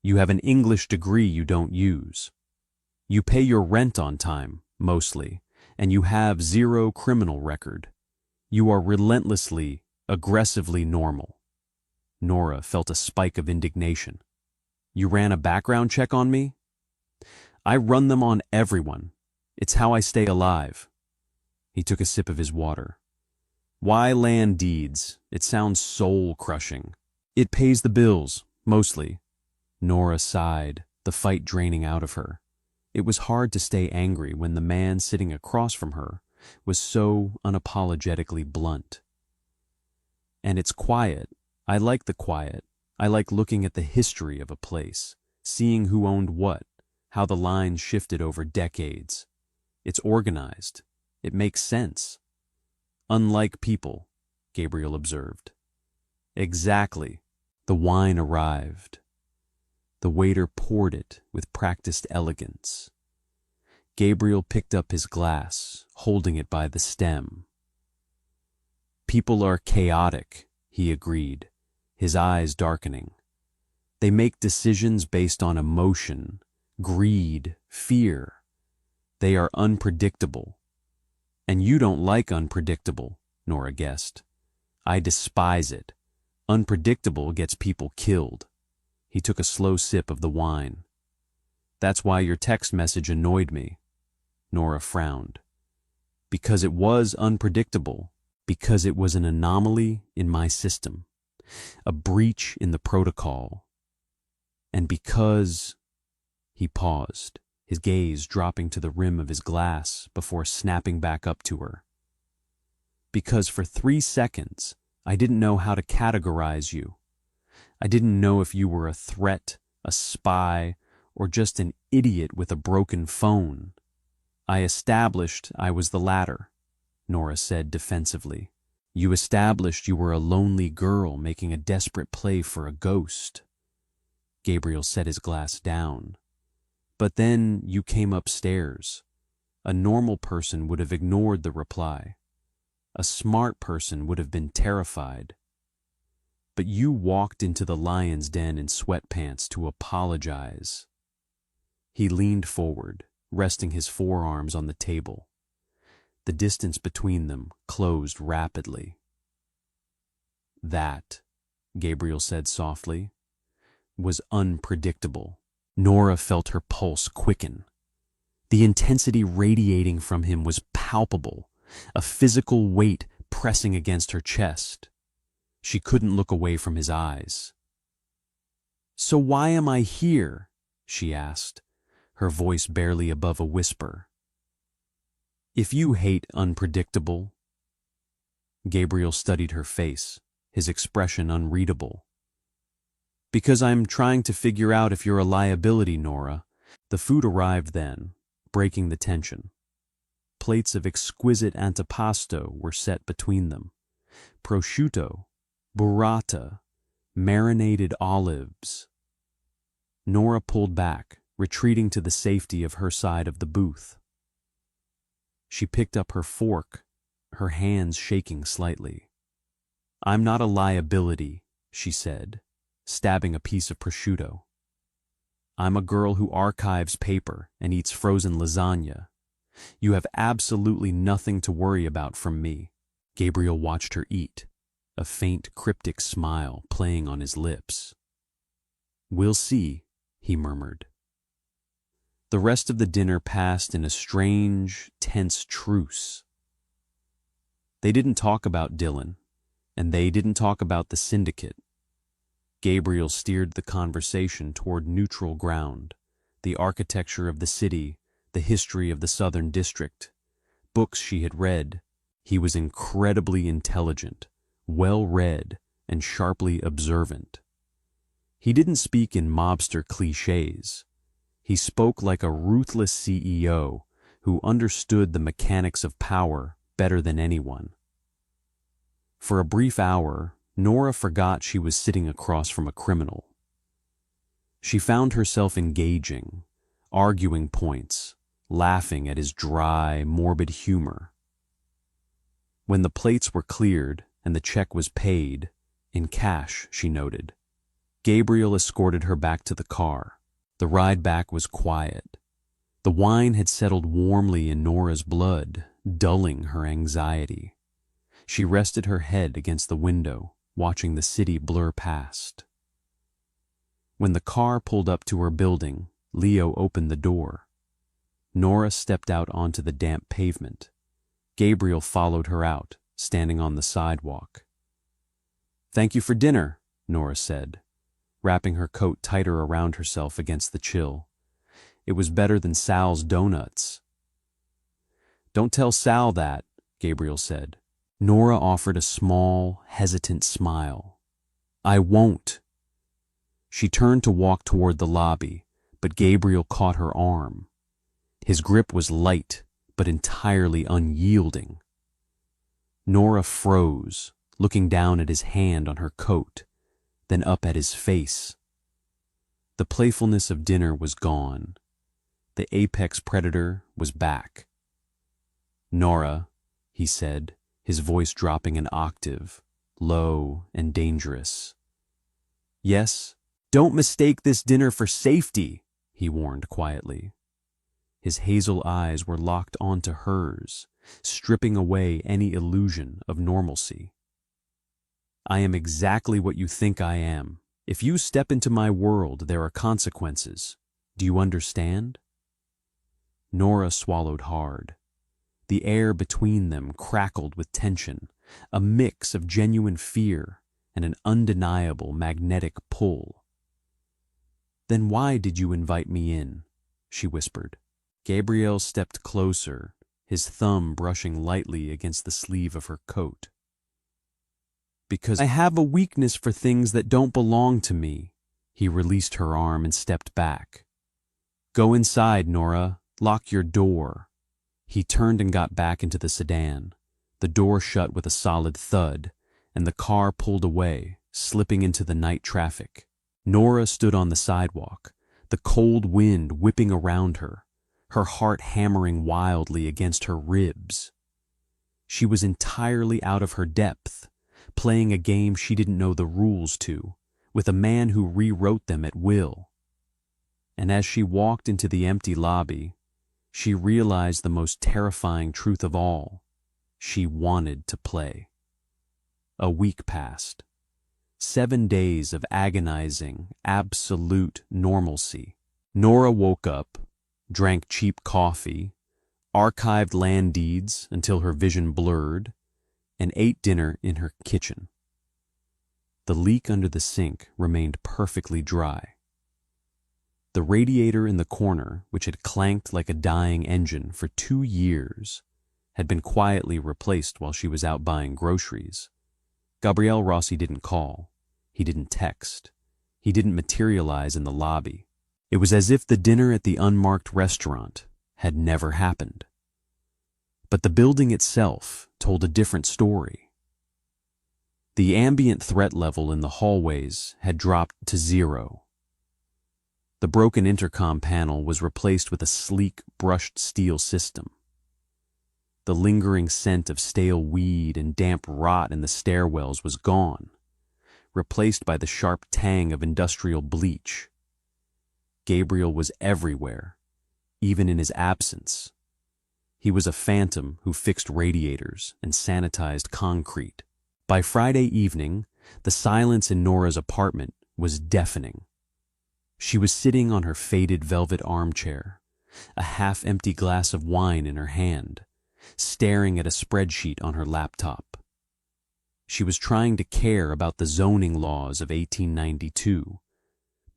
You have an English degree you don't use. You pay your rent on time, mostly, and you have zero criminal record. You are relentlessly, aggressively normal." Nora felt a spike of indignation. "You ran a background check on me?" "I run them on everyone. It's how I stay alive." He took a sip of his water. "Why land deeds? It sounds soul-crushing." "It pays the bills, mostly." Nora sighed, the fight draining out of her. It was hard to stay angry when the man sitting across from her was so unapologetically blunt. "And it's quiet. I like the quiet. I like looking at the history of a place, seeing who owned what, how the lines shifted over decades. It's organized. It makes sense." "Unlike people," Gabriel observed. "Exactly." The wine arrived. The waiter poured it with practiced elegance. Gabriel picked up his glass, holding it by the stem. "People are chaotic," he agreed, his eyes darkening. "They make decisions based on emotion, greed, fear. They are unpredictable. And you don't like unpredictable," Nora guessed. "I despise it. Unpredictable gets people killed." He took a slow sip of the wine. "That's why your text message annoyed me." Nora frowned. "Because it was unpredictable. Because it was an anomaly in my system. A breach in the protocol. And because—" He paused, his gaze dropping to the rim of his glass before snapping back up to her. "Because for 3 seconds, I didn't know how to categorize you. I didn't know if you were a threat, a spy, or just an idiot with a broken phone. I established I was the latter," Nora said defensively. "You established you were a lonely girl making a desperate play for a ghost." Gabriel set his glass down. "But then you came upstairs. A normal person would have ignored the reply. A smart person would have been terrified. But you walked into the lion's den in sweatpants to apologize." He leaned forward, resting his forearms on the table. The distance between them closed rapidly. "That," Gabriel said softly, "was unpredictable." Nora felt her pulse quicken. The intensity radiating from him was palpable, a physical weight pressing against her chest. She couldn't look away from his eyes. "So why am I here?" she asked, her voice barely above a whisper. "If you hate unpredictable—" Gabriel studied her face, his expression unreadable. "Because I'm trying to figure out if you're a liability, Nora." The food arrived then, breaking the tension. Plates of exquisite antipasto were set between them. Prosciutto, burrata, marinated olives. Nora pulled back, retreating to the safety of her side of the booth. She picked up her fork, her hands shaking slightly. "I'm not a liability," she said, stabbing a piece of prosciutto. "I'm a girl who archives paper and eats frozen lasagna. You have absolutely nothing to worry about from me." Gabriel watched her eat, a faint cryptic smile playing on his lips. "We'll see," he murmured. The rest of the dinner passed in a strange, tense truce. They didn't talk about Dylan, and they didn't talk about the syndicate. Gabriel steered the conversation toward neutral ground, the architecture of the city, the history of the Southern District, books she had read. He was incredibly intelligent, well-read, and sharply observant. He didn't speak in mobster cliches. He spoke like a ruthless CEO who understood the mechanics of power better than anyone. For a brief hour, Nora forgot she was sitting across from a criminal. She found herself engaging, arguing points, laughing at his dry, morbid humor. When the plates were cleared and the check was paid, in cash, she noted, Gabriel escorted her back to the car. The ride back was quiet. The wine had settled warmly in Nora's blood, dulling her anxiety. She rested her head against the window, watching the city blur past. When the car pulled up to her building, Leo opened the door. Nora stepped out onto the damp pavement. Gabriel followed her out, standing on the sidewalk. "Thank you for dinner," Nora said, wrapping her coat tighter around herself against the chill. "It was better than Sal's donuts." "Don't tell Sal that," Gabriel said. Nora offered a small, hesitant smile. "I won't." She turned to walk toward the lobby, but Gabriel caught her arm. His grip was light, but entirely unyielding. Nora froze, looking down at his hand on her coat, then up at his face. The playfulness of dinner was gone. The apex predator was back. "Nora," he said, his voice dropping an octave, low and dangerous. "Yes, don't mistake this dinner for safety," he warned quietly. His hazel eyes were locked onto hers, stripping away any illusion of normalcy. "I am exactly what you think I am. If you step into my world, there are consequences. Do you understand?" Nora swallowed hard. The air between them crackled with tension, a mix of genuine fear and an undeniable magnetic pull. "Then why did you invite me in?" she whispered. Gabriel stepped closer, his thumb brushing lightly against the sleeve of her coat. "Because I have a weakness for things that don't belong to me." He released her arm and stepped back. "Go inside, Nora. Lock your door." He turned and got back into the sedan. The door shut with a solid thud, and the car pulled away, slipping into the night traffic. Nora stood on the sidewalk, the cold wind whipping around her, her heart hammering wildly against her ribs. She was entirely out of her depth, playing a game she didn't know the rules to, with a man who rewrote them at will. And as she walked into the empty lobby, she realized the most terrifying truth of all. She wanted to play. A week passed. 7 days of agonizing, absolute normalcy. Nora woke up, drank cheap coffee, archived land deeds until her vision blurred, and ate dinner in her kitchen. The leak under the sink remained perfectly dry. The radiator in the corner, which had clanked like a dying engine for 2 years, had been quietly replaced while she was out buying groceries. Gabriel Rossi didn't call. He didn't text. He didn't materialize in the lobby. It was as if the dinner at the unmarked restaurant had never happened. But the building itself told a different story. The ambient threat level in the hallways had dropped to 0. The broken intercom panel was replaced with a sleek, brushed steel system. The lingering scent of stale weed and damp rot in the stairwells was gone, replaced by the sharp tang of industrial bleach. Gabriel was everywhere, even in his absence. He was a phantom who fixed radiators and sanitized concrete. By Friday evening, the silence in Nora's apartment was deafening. She was sitting on her faded velvet armchair, a half-empty glass of wine in her hand, staring at a spreadsheet on her laptop. She was trying to care about the zoning laws of 1892,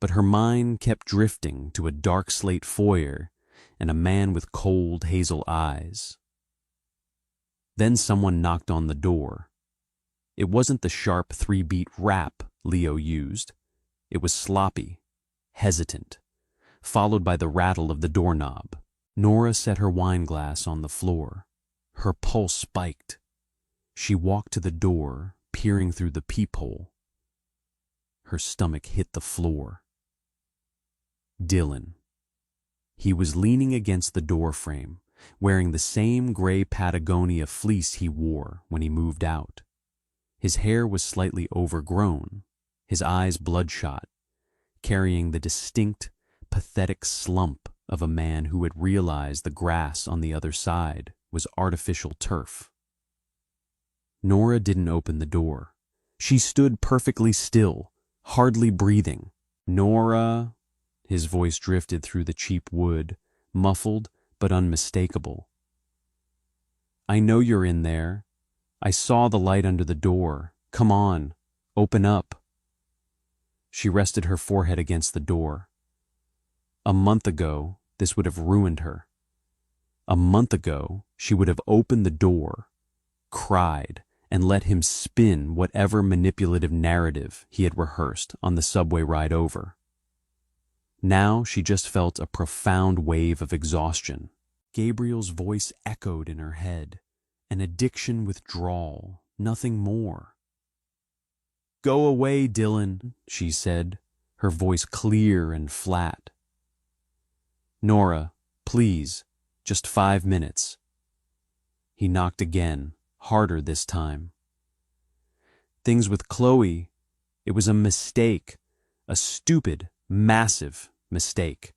but her mind kept drifting to a dark slate foyer and a man with cold hazel eyes. Then someone knocked on the door. It wasn't the sharp three-beat rap Leo used. It was sloppy, hesitant, followed by the rattle of the doorknob. Nora set her wineglass on the floor. Her pulse spiked. She walked to the door, peering through the peephole. Her stomach hit the floor. Dylan. He was leaning against the doorframe, wearing the same gray Patagonia fleece he wore when he moved out. His hair was slightly overgrown, his eyes bloodshot, carrying the distinct, pathetic slump of a man who had realized the grass on the other side was artificial turf. Nora didn't open the door. She stood perfectly still, hardly breathing. "Nora," his voice drifted through the cheap wood, muffled but unmistakable. "I know you're in there. I saw the light under the door. Come on, open up." She rested her forehead against the door. A month ago, this would have ruined her. A month ago, she would have opened the door, cried, and let him spin whatever manipulative narrative he had rehearsed on the subway ride over. Now she just felt a profound wave of exhaustion. Gabriel's voice echoed in her head, an addiction withdrawal, nothing more. "Go away, Dylan," she said, her voice clear and flat. "Nora, please, just 5 minutes." He knocked again, harder this time. "Things with Chloe, it was a mistake, a stupid, massive mistake.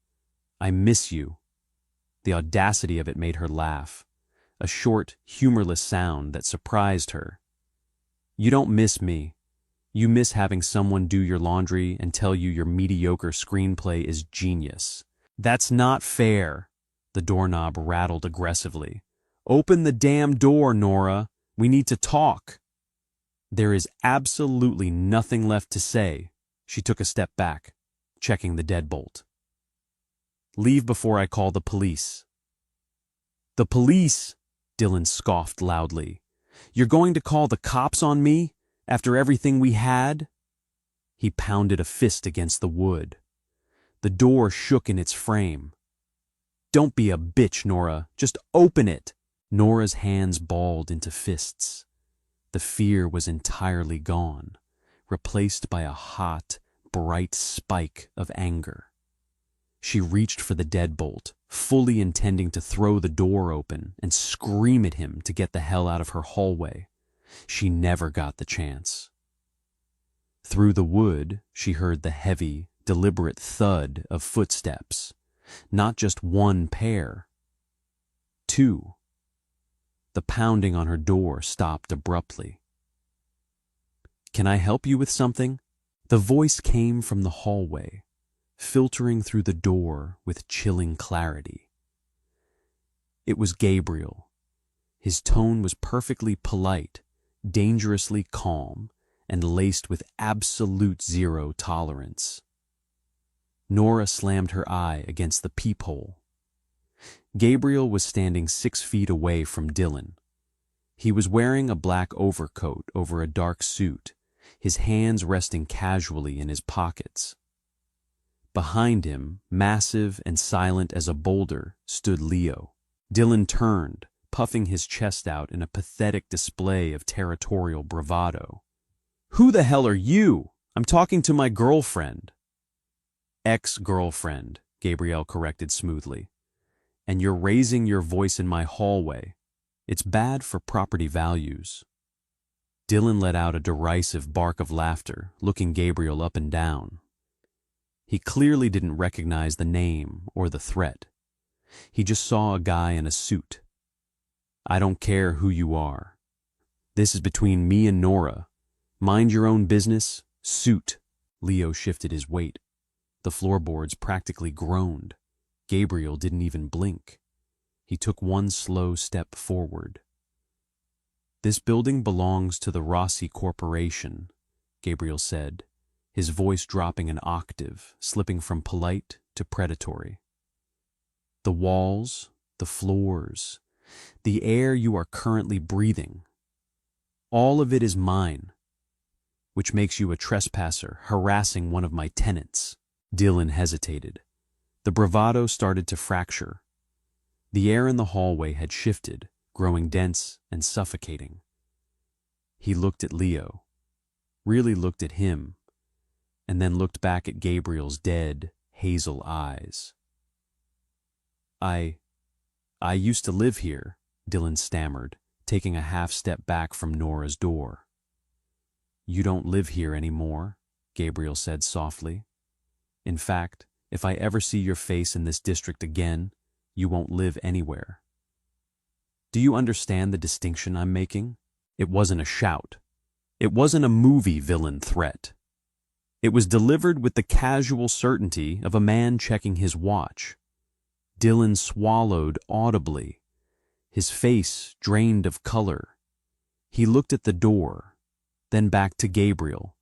I miss you." The audacity of it made her laugh, a short, humorless sound that surprised her. "You don't miss me. You miss having someone do your laundry and tell you your mediocre screenplay is genius." "That's not fair." The doorknob rattled aggressively. "Open the damn door, Nora. We need to talk." There is absolutely nothing left to say. She took a step back, checking the deadbolt. "Leave before I call the police." "The police?" Dylan scoffed loudly. "You're going to call the cops on me after everything we had?" He pounded a fist against the wood. The door shook in its frame. "Don't be a bitch, Nora. Just open it." Nora's hands balled into fists. The fear was entirely gone, replaced by a hot, bright spike of anger. She reached for the deadbolt, fully intending to throw the door open and scream at him to get the hell out of her hallway. She never got the chance. Through the wood, she heard the heavy, deliberate thud of footsteps. Not just one pair. 2. The pounding on her door stopped abruptly. "Can I help you with something?" The voice came from the hallway, filtering through the door with chilling clarity. It was Gabriel. His tone was perfectly polite, dangerously calm, and laced with absolute zero tolerance. Nora slammed her eye against the peephole. Gabriel was standing 6 feet away from Dylan. He was wearing a black overcoat over a dark suit, his hands resting casually in his pockets. Behind him, massive and silent as a boulder, stood Leo. Dylan turned, puffing his chest out in a pathetic display of territorial bravado. "Who the hell are you? I'm talking to my girlfriend." "Ex-girlfriend," Gabriel corrected smoothly. "And you're raising your voice in my hallway. It's bad for property values." Dylan let out a derisive bark of laughter, looking Gabriel up and down. He clearly didn't recognize the name or the threat. He just saw a guy in a suit. "I don't care who you are." This is between me and Nora. Mind your own business, suit. Leo shifted his weight. The floorboards practically groaned. Gabriel didn't even blink. He took one slow step forward. This building belongs to the Rossi Corporation, Gabriel said, his voice dropping an octave, slipping from polite to predatory. The walls, the floors, the air you are currently breathing, all of it is mine, which makes you a trespasser harassing one of my tenants. Dylan hesitated. The bravado started to fracture. The air in the hallway had shifted, growing dense and suffocating. He looked at Leo, really looked at him, and then looked back at Gabriel's dead, hazel eyes. I used to live here, Dylan stammered, taking a half step back from Nora's door. You don't live here anymore, Gabriel said softly. In fact, if I ever see your face in this district again, you won't live anywhere. Do you understand the distinction I'm making? It wasn't a shout. It wasn't a movie villain threat. It was delivered with the casual certainty of a man checking his watch. Dylan swallowed audibly, his face drained of color. He looked at the door, then back to Gabriel,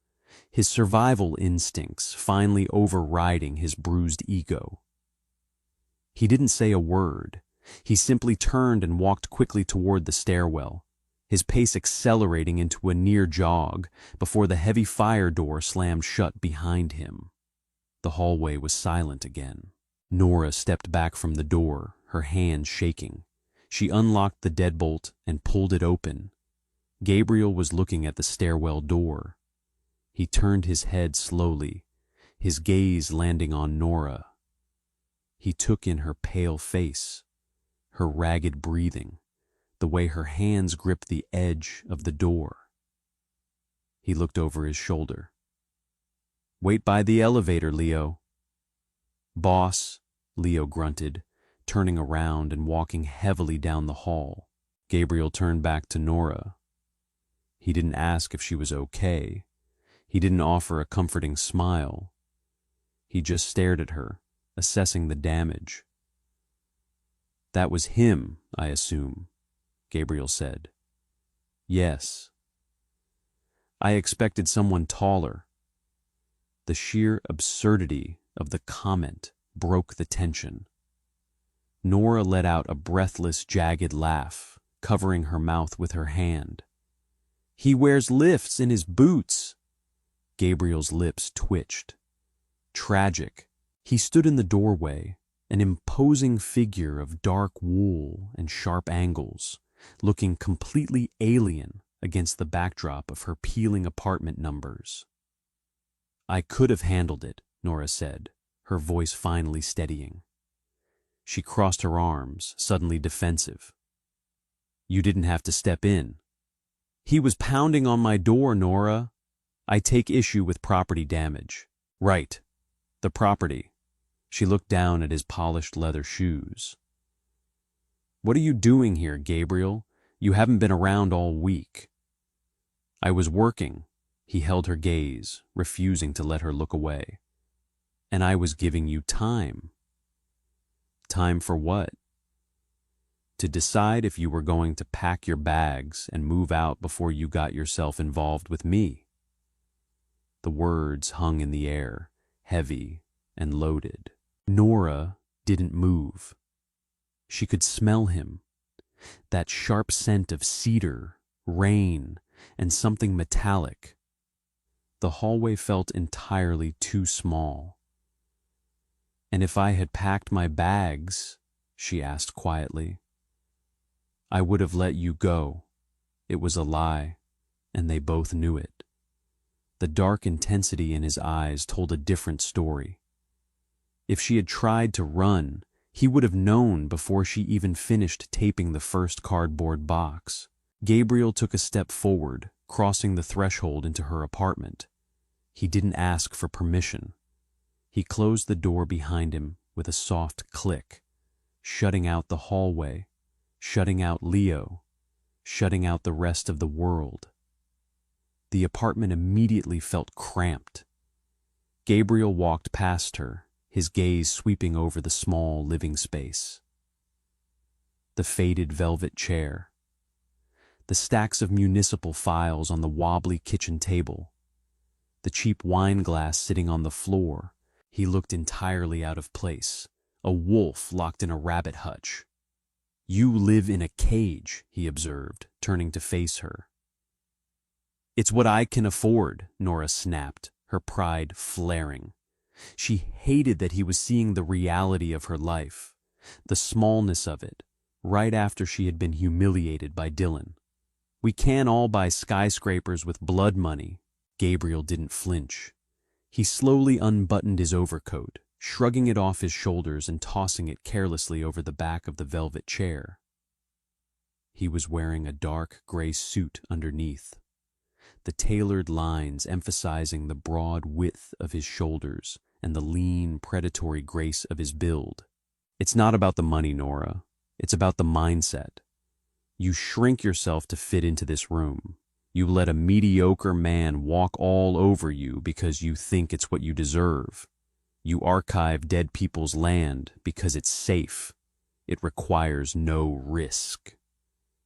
his survival instincts finally overriding his bruised ego. He didn't say a word. He simply turned and walked quickly toward the stairwell, his pace accelerating into a near jog before the heavy fire door slammed shut behind him. The hallway was silent again. Nora stepped back from the door, her hands shaking. She unlocked the deadbolt and pulled it open. Gabriel was looking at the stairwell door. He turned his head slowly, his gaze landing on Nora. He took in her pale face, her ragged breathing, the way her hands gripped the edge of the door. He looked over his shoulder. Wait by the elevator, Leo. Boss, Leo grunted, turning around and walking heavily down the hall. Gabriel turned back to Nora. He didn't ask if she was okay. He didn't offer a comforting smile. He just stared at her, assessing the damage. That was him, I assume, Gabriel said. Yes. I expected someone taller. The sheer absurdity of the comment broke the tension. Nora let out a breathless, jagged laugh, covering her mouth with her hand. He wears lifts in his boots. Gabriel's lips twitched. Tragic. He stood in the doorway, an imposing figure of dark wool and sharp angles, looking completely alien against the backdrop of her peeling apartment numbers. I could have handled it, Nora said, her voice finally steadying. She crossed her arms, suddenly defensive. You didn't have to step in. He was pounding on my door, Nora. I take issue with property damage. Right. The property. She looked down at his polished leather shoes. What are you doing here, Gabriel? You haven't been around all week. I was working. He held her gaze, refusing to let her look away. And I was giving you time. Time for what? To decide if you were going to pack your bags and move out before you got yourself involved with me. The words hung in the air, heavy and loaded. Nora didn't move. She could smell him, that sharp scent of cedar, rain, and something metallic. The hallway felt entirely too small. And if I had packed my bags, she asked quietly, I would have let you go. It was a lie, and they both knew it. The dark intensity in his eyes told a different story. If she had tried to run, he would have known before she even finished taping the first cardboard box. Gabriel took a step forward, crossing the threshold into her apartment. He didn't ask for permission. He closed the door behind him with a soft click, shutting out the hallway, shutting out Leo, shutting out the rest of the world. The apartment immediately felt cramped. Gabriel walked past her, his gaze sweeping over the small living space. The faded velvet chair, the stacks of municipal files on the wobbly kitchen table, the cheap wine glass sitting on the floor. He looked entirely out of place, a wolf locked in a rabbit hutch. "You live in a cage," he observed, turning to face her. "It's what I can afford," Nora snapped, her pride flaring. She hated that he was seeing the reality of her life, the smallness of it, right after she had been humiliated by Dylan. "We can't all buy skyscrapers with blood money." Gabriel didn't flinch. He slowly unbuttoned his overcoat, shrugging it off his shoulders and tossing it carelessly over the back of the velvet chair. He was wearing a dark gray suit underneath, the tailored lines emphasizing the broad width of his shoulders and the lean, predatory grace of his build. "It's not about the money, Nora. It's about the mindset. You shrink yourself to fit into this room. You let a mediocre man walk all over you because you think it's what you deserve. You archive dead people's land because it's safe. It requires no risk."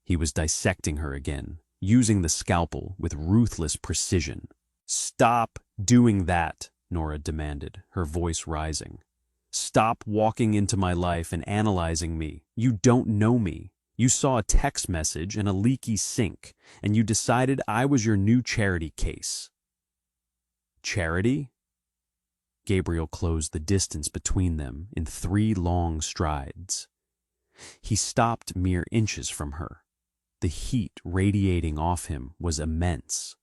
He was dissecting her again, using the scalpel with ruthless precision. "Stop doing that," Nora demanded, her voice rising. "Stop walking into my life and analyzing me. You don't know me. You saw a text message and a leaky sink, and you decided I was your new charity case." "Charity?" Gabriel closed the distance between them in 3 long strides. He stopped mere inches from her. The heat radiating off him was immense.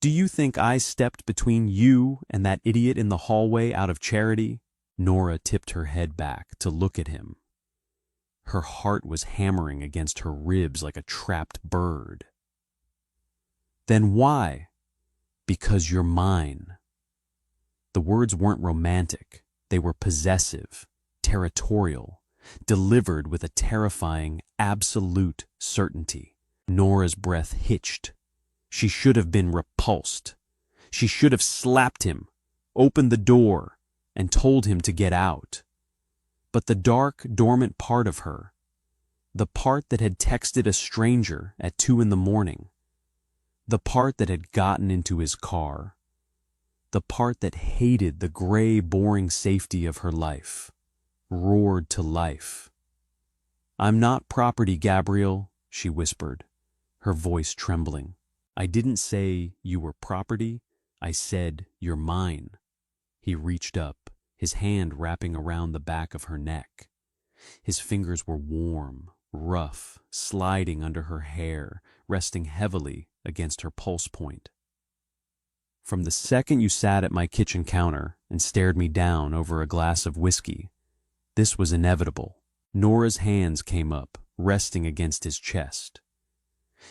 "Do you think I stepped between you and that idiot in the hallway out of charity?" Nora tipped her head back to look at him. Her heart was hammering against her ribs like a trapped bird. "Then why?" "Because you're mine." The words weren't romantic. They were possessive, territorial, delivered with a terrifying, absolute certainty. Nora's breath hitched. She should have been repulsed. She should have slapped him, opened the door, and told him to get out. But the dark, dormant part of her, the part that had texted a stranger at 2 a.m, the part that had gotten into his car, the part that hated the gray, boring safety of her life, roared to life. "I'm not property, Gabriel," she whispered, her voice trembling. "I didn't say you were property. I said you're mine." He reached up, his hand wrapping around the back of her neck. His fingers were warm, rough, sliding under her hair, resting heavily against her pulse point. "From the second you sat at my kitchen counter and stared me down over a glass of whiskey, this was inevitable." Nora's hands came up, resting against his chest.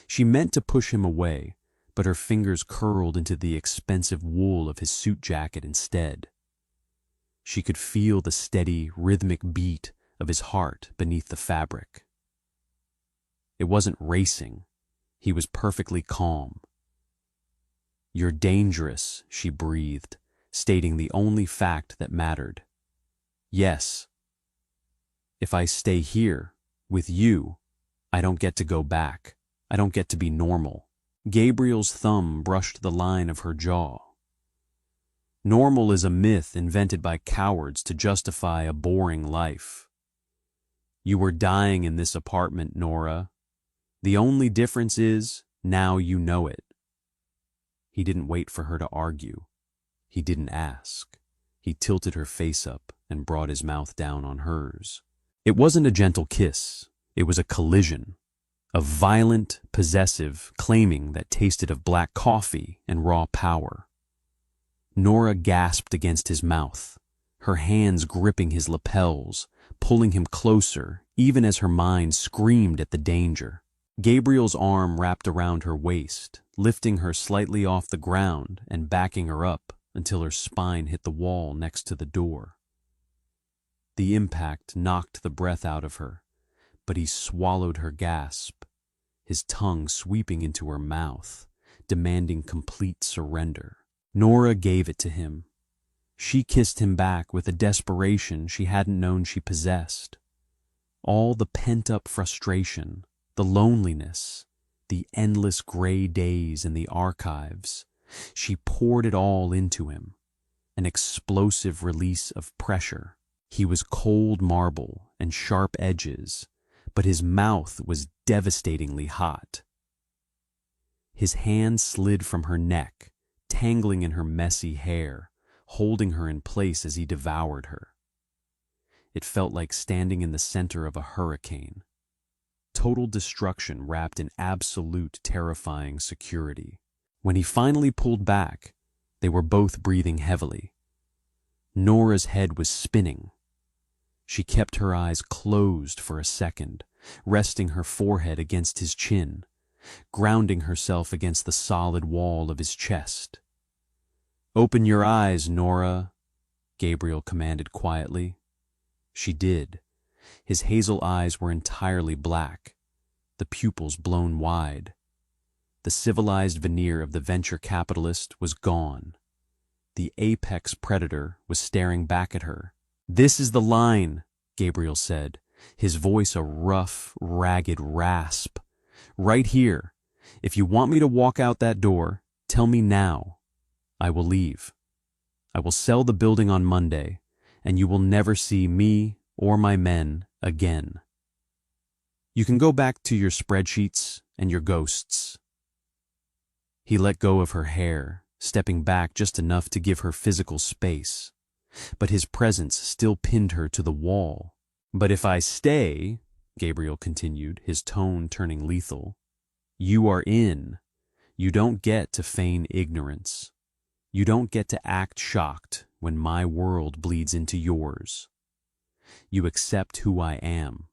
She meant to push him away, but her fingers curled into the expensive wool of his suit jacket instead. She could feel the steady, rhythmic beat of his heart beneath the fabric. It wasn't racing. He was perfectly calm. "You're dangerous," she breathed, stating the only fact that mattered. "Yes. If I stay here, with you, I don't get to go back. I don't get to be normal." Gabriel's thumb brushed the line of her jaw. "Normal is a myth invented by cowards to justify a boring life. You were dying in this apartment, Nora. The only difference is, now you know it." He didn't wait for her to argue. He didn't ask. He tilted her face up and brought his mouth down on hers. It wasn't a gentle kiss. It was a collision. A violent, possessive claiming that tasted of black coffee and raw power. Nora gasped against his mouth, her hands gripping his lapels, pulling him closer, even as her mind screamed at the danger. Gabriel's arm wrapped around her waist, lifting her slightly off the ground and backing her up until her spine hit the wall next to the door. The impact knocked the breath out of her, but he swallowed her gasp. his tongue sweeping into her mouth, demanding complete surrender. Nora gave it to him. She kissed him back with a desperation she hadn't known she possessed. All the pent-up frustration, the loneliness, the endless gray days in the archives, she poured it all into him, an explosive release of pressure. He was cold marble and sharp edges, but his mouth was devastatingly hot. His hand slid from her neck, tangling in her messy hair, holding her in place as he devoured her. It felt like standing in the center of a hurricane. Total destruction wrapped in absolute terrifying security. When he finally pulled back, they were both breathing heavily. Nora's head was spinning. She kept her eyes closed for a second, resting her forehead against his chin, grounding herself against the solid wall of his chest. "Open your eyes, Nora," Gabriel commanded quietly. She did. His hazel eyes were entirely black, the pupils blown wide. The civilized veneer of the venture capitalist was gone. The apex predator was staring back at her. "This is the line," Gabriel said, his voice a rough, ragged rasp. "Right here. If you want me to walk out that door, tell me now. I will leave. I will sell the building on Monday, and you will never see me or my men again. You can go back to your spreadsheets and your ghosts." He let go of her hair, stepping back just enough to give her physical space, but his presence still pinned her to the wall. "But if I stay," Gabriel continued, his tone turning lethal, "you are in. You don't get to feign ignorance. You don't get to act shocked when my world bleeds into yours. You accept who I am,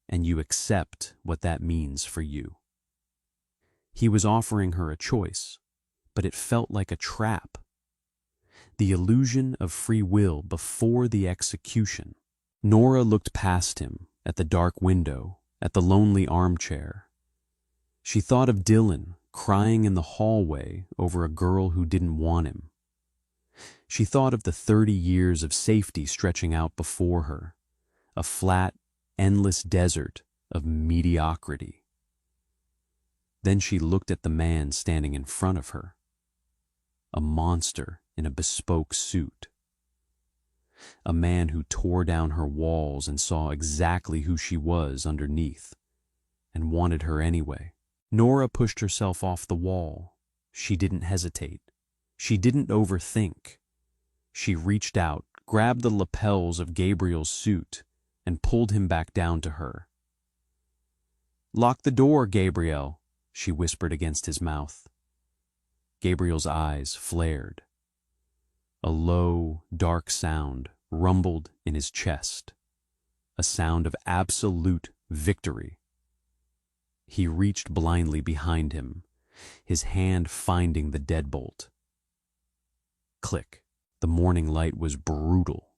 and you accept what that means for you." He was offering her a choice, but it felt like a trap. The illusion of free will before the execution. Nora looked past him, at the dark window, at the lonely armchair. She thought of Dylan crying in the hallway over a girl who didn't want him. She thought of the 30 years of safety stretching out before her, a flat, endless desert of mediocrity. Then she looked at the man standing in front of her, a monster in a bespoke suit. A man who tore down her walls and saw exactly who she was underneath, and wanted her anyway. Nora pushed herself off the wall. She didn't hesitate. She didn't overthink. She reached out, grabbed the lapels of Gabriel's suit, and pulled him back down to her. "Lock the door, Gabriel," she whispered against his mouth. Gabriel's eyes flared. A low, dark sound rumbled in his chest, a sound of absolute victory. He reached blindly behind him, his hand finding the deadbolt. Click. The morning light was brutal.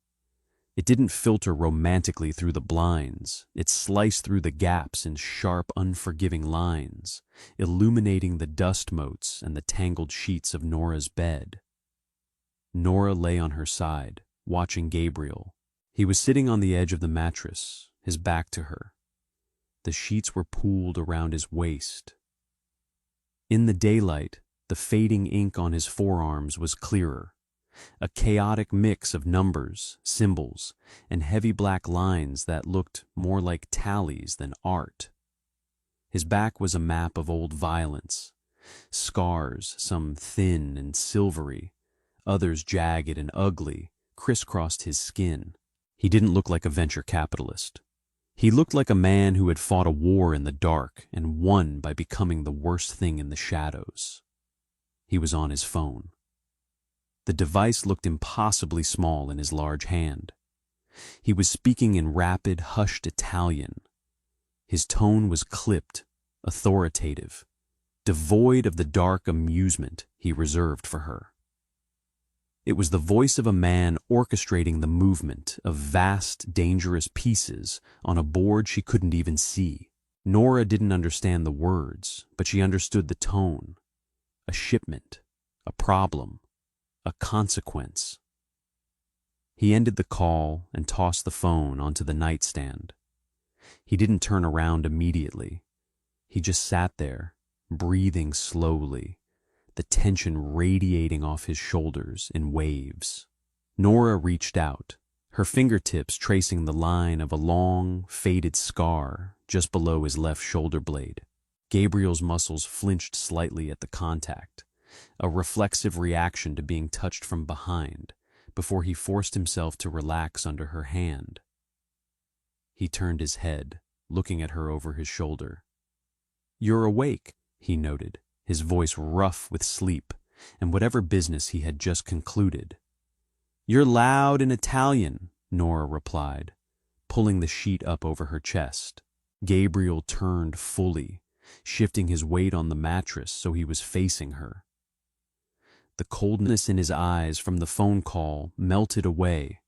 It didn't filter romantically through the blinds. It sliced through the gaps in sharp, unforgiving lines, illuminating the dust motes and the tangled sheets of Nora's bed. Nora lay on her side, watching Gabriel. He was sitting on the edge of the mattress, his back to her. The sheets were pooled around his waist. In the daylight, the fading ink on his forearms was clearer, a chaotic mix of numbers, symbols, and heavy black lines that looked more like tallies than art. His back was a map of old violence, scars, some thin and silvery, others jagged and ugly, crisscrossed his skin. He didn't look like a venture capitalist. He looked like a man who had fought a war in the dark and won by becoming the worst thing in the shadows. He was on his phone. The device looked impossibly small in his large hand. He was speaking in rapid, hushed Italian. His tone was clipped, authoritative, devoid of the dark amusement he reserved for her. It was the voice of a man orchestrating the movement of vast, dangerous pieces on a board she couldn't even see. Nora didn't understand the words, but she understood the tone. A shipment, a problem, a consequence. He ended the call and tossed the phone onto the nightstand. He didn't turn around immediately. He just sat there, breathing slowly, the tension radiating off his shoulders in waves. Nora reached out, her fingertips tracing the line of a long, faded scar just below his left shoulder blade. Gabriel's muscles flinched slightly at the contact, a reflexive reaction to being touched from behind, before he forced himself to relax under her hand. He turned his head, looking at her over his shoulder. "You're awake," he noted, his voice rough with sleep and whatever business he had just concluded. "You're loud in Italian," Nora replied, pulling the sheet up over her chest. Gabriel turned fully, shifting his weight on the mattress so he was facing her. The coldness in his eyes from the phone call melted away,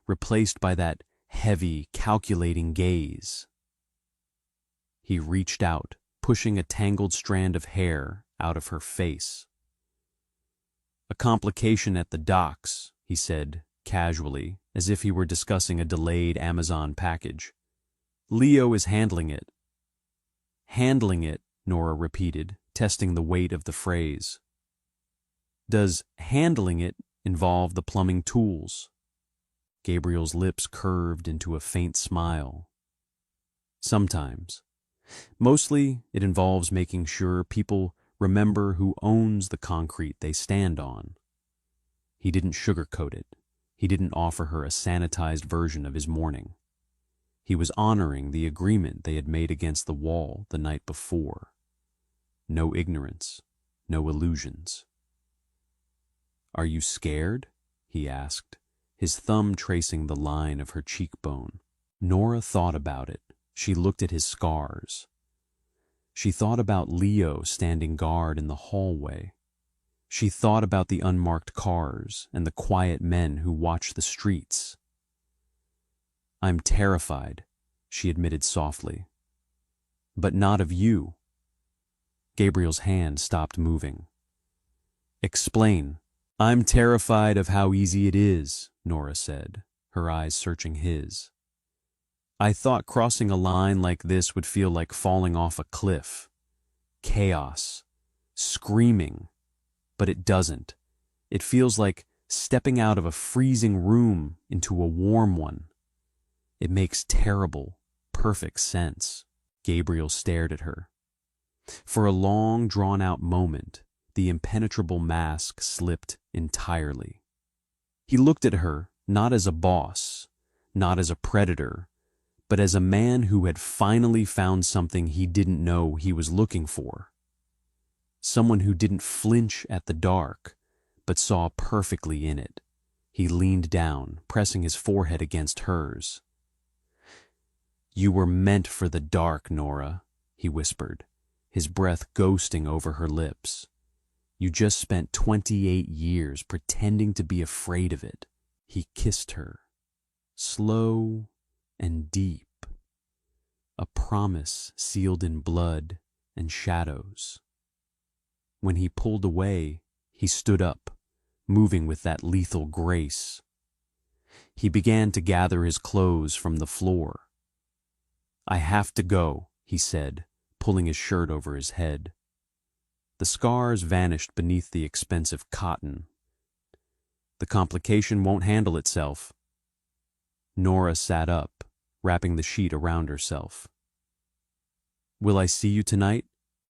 replaced by that heavy, calculating gaze. He reached out, pushing a tangled strand of hair out of her face. "A complication at the docks," he said, casually, as if he were discussing a delayed Amazon package. "Leo is handling it." "Handling it," Nora repeated, testing the weight of the phrase. "Does handling it involve the plumbing tools?" Gabriel's lips curved into a faint smile. "Sometimes. Mostly, it involves making sure people remember who owns the concrete they stand on." He didn't sugarcoat it. He didn't offer her a sanitized version of his morning. He was honoring the agreement they had made against the wall the night before. No ignorance, no illusions. "Are you scared?" he asked, his thumb tracing the line of her cheekbone. Nora thought about it. She looked at his scars. She thought about Leo standing guard in the hallway. She thought about the unmarked cars and the quiet men who watched the streets. "I'm terrified," she admitted softly. "But not of you." Gabriel's hand stopped moving. "Explain." "I'm terrified of how easy it is," Nora said, her eyes searching his. "I thought crossing a line like this would feel like falling off a cliff. Chaos. Screaming. But it doesn't. It feels like stepping out of a freezing room into a warm one. It makes terrible, perfect sense." Gabriel stared at her. For a long, drawn-out moment, the impenetrable mask slipped entirely. He looked at her not as a boss, not as a predator, but as a man who had finally found something he didn't know he was looking for. Someone who didn't flinch at the dark, but saw perfectly in it. He leaned down, pressing his forehead against hers. "You were meant for the dark, Nora," he whispered, his breath ghosting over her lips. "You just spent 28 years pretending to be afraid of it." He kissed her, slow and deep, a promise sealed in blood and shadows. When he pulled away, he stood up, moving with that lethal grace. He began to gather his clothes from the floor. "I have to go," he said, pulling his shirt over his head. The scars vanished beneath the expensive cotton. "The complication won't handle itself." Nora sat up, wrapping the sheet around herself. "Will I see you tonight?"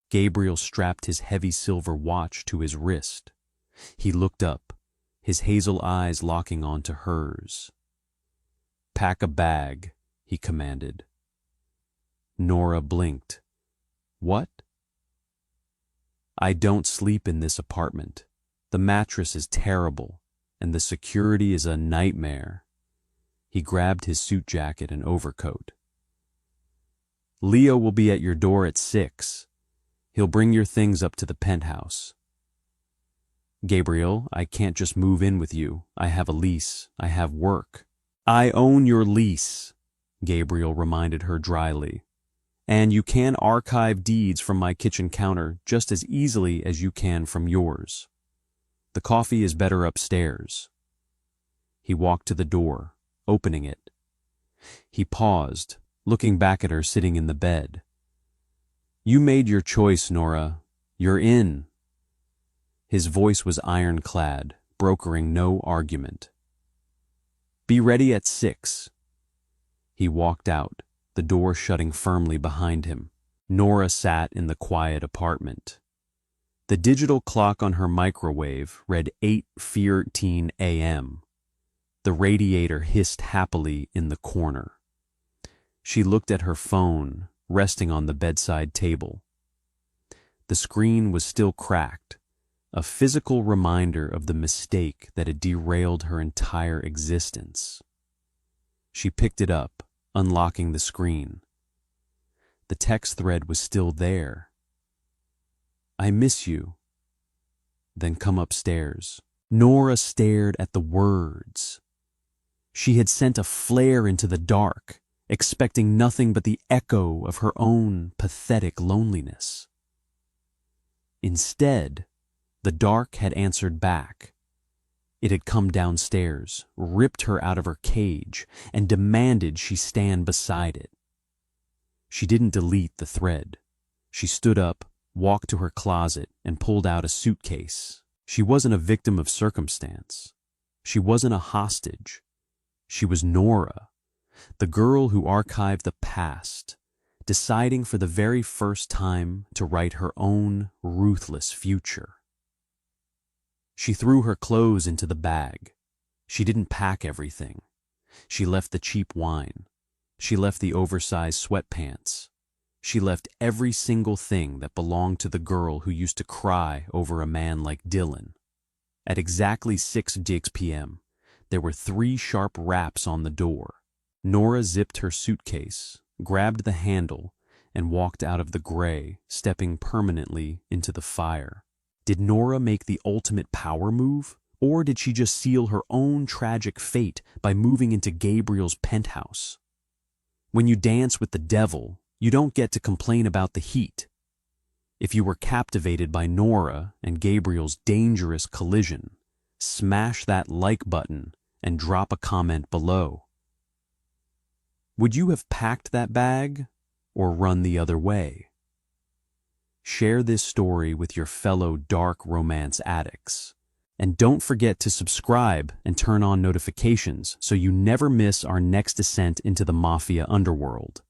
Gabriel strapped his heavy silver watch to his wrist. He looked up, his hazel eyes locking onto hers. "Pack a bag," he commanded. Nora blinked. "What?" "I don't sleep in this apartment. The mattress is terrible, and the security is a nightmare." He grabbed his suit jacket and overcoat. "Leo will be at your door at 6. He'll bring your things up to the penthouse." "Gabriel, I can't just move in with you. I have a lease. I have work." "I own your lease," Gabriel reminded her dryly. And you can archive deeds from my kitchen counter just as easily as you can from yours. The coffee is better upstairs. He walked to the door, opening it. He paused, looking back at her sitting in the bed. You made your choice, Nora. You're in. His voice was ironclad, brokering no argument. Be ready at 6. He walked out, the door shutting firmly behind him. Nora sat in the quiet apartment. The digital clock on her microwave read 8:14 a.m. The radiator hissed happily in the corner. She looked at her phone, resting on the bedside table. The screen was still cracked, a physical reminder of the mistake that had derailed her entire existence. She picked it up, unlocking the screen. The text thread was still there. I miss you. Then come upstairs. Nora stared at the words. She had sent a flare into the dark, expecting nothing but the echo of her own pathetic loneliness. Instead, the dark had answered back. It had come downstairs, ripped her out of her cage, and demanded she stand beside it. She didn't delete the thread. She stood up, walked to her closet, and pulled out a suitcase. She wasn't a victim of circumstance. She wasn't a hostage. She was Nora, the girl who archived the past, deciding for the very first time to write her own ruthless future. She threw her clothes into the bag. She didn't pack everything. She left the cheap wine. She left the oversized sweatpants. She left every single thing that belonged to the girl who used to cry over a man like Dylan. At exactly 6 p.m., there were 3 sharp raps on the door. Nora zipped her suitcase, grabbed the handle, and walked out of the gray, stepping permanently into the fire. Did Nora make the ultimate power move, or did she just seal her own tragic fate by moving into Gabriel's penthouse? When you dance with the devil, you don't get to complain about the heat. If you were captivated by Nora and Gabriel's dangerous collision, smash that like button and drop a comment below. Would you have packed that bag or run the other way? Share this story with your fellow dark romance addicts. And don't forget to subscribe and turn on notifications so you never miss our next descent into the Mafia underworld.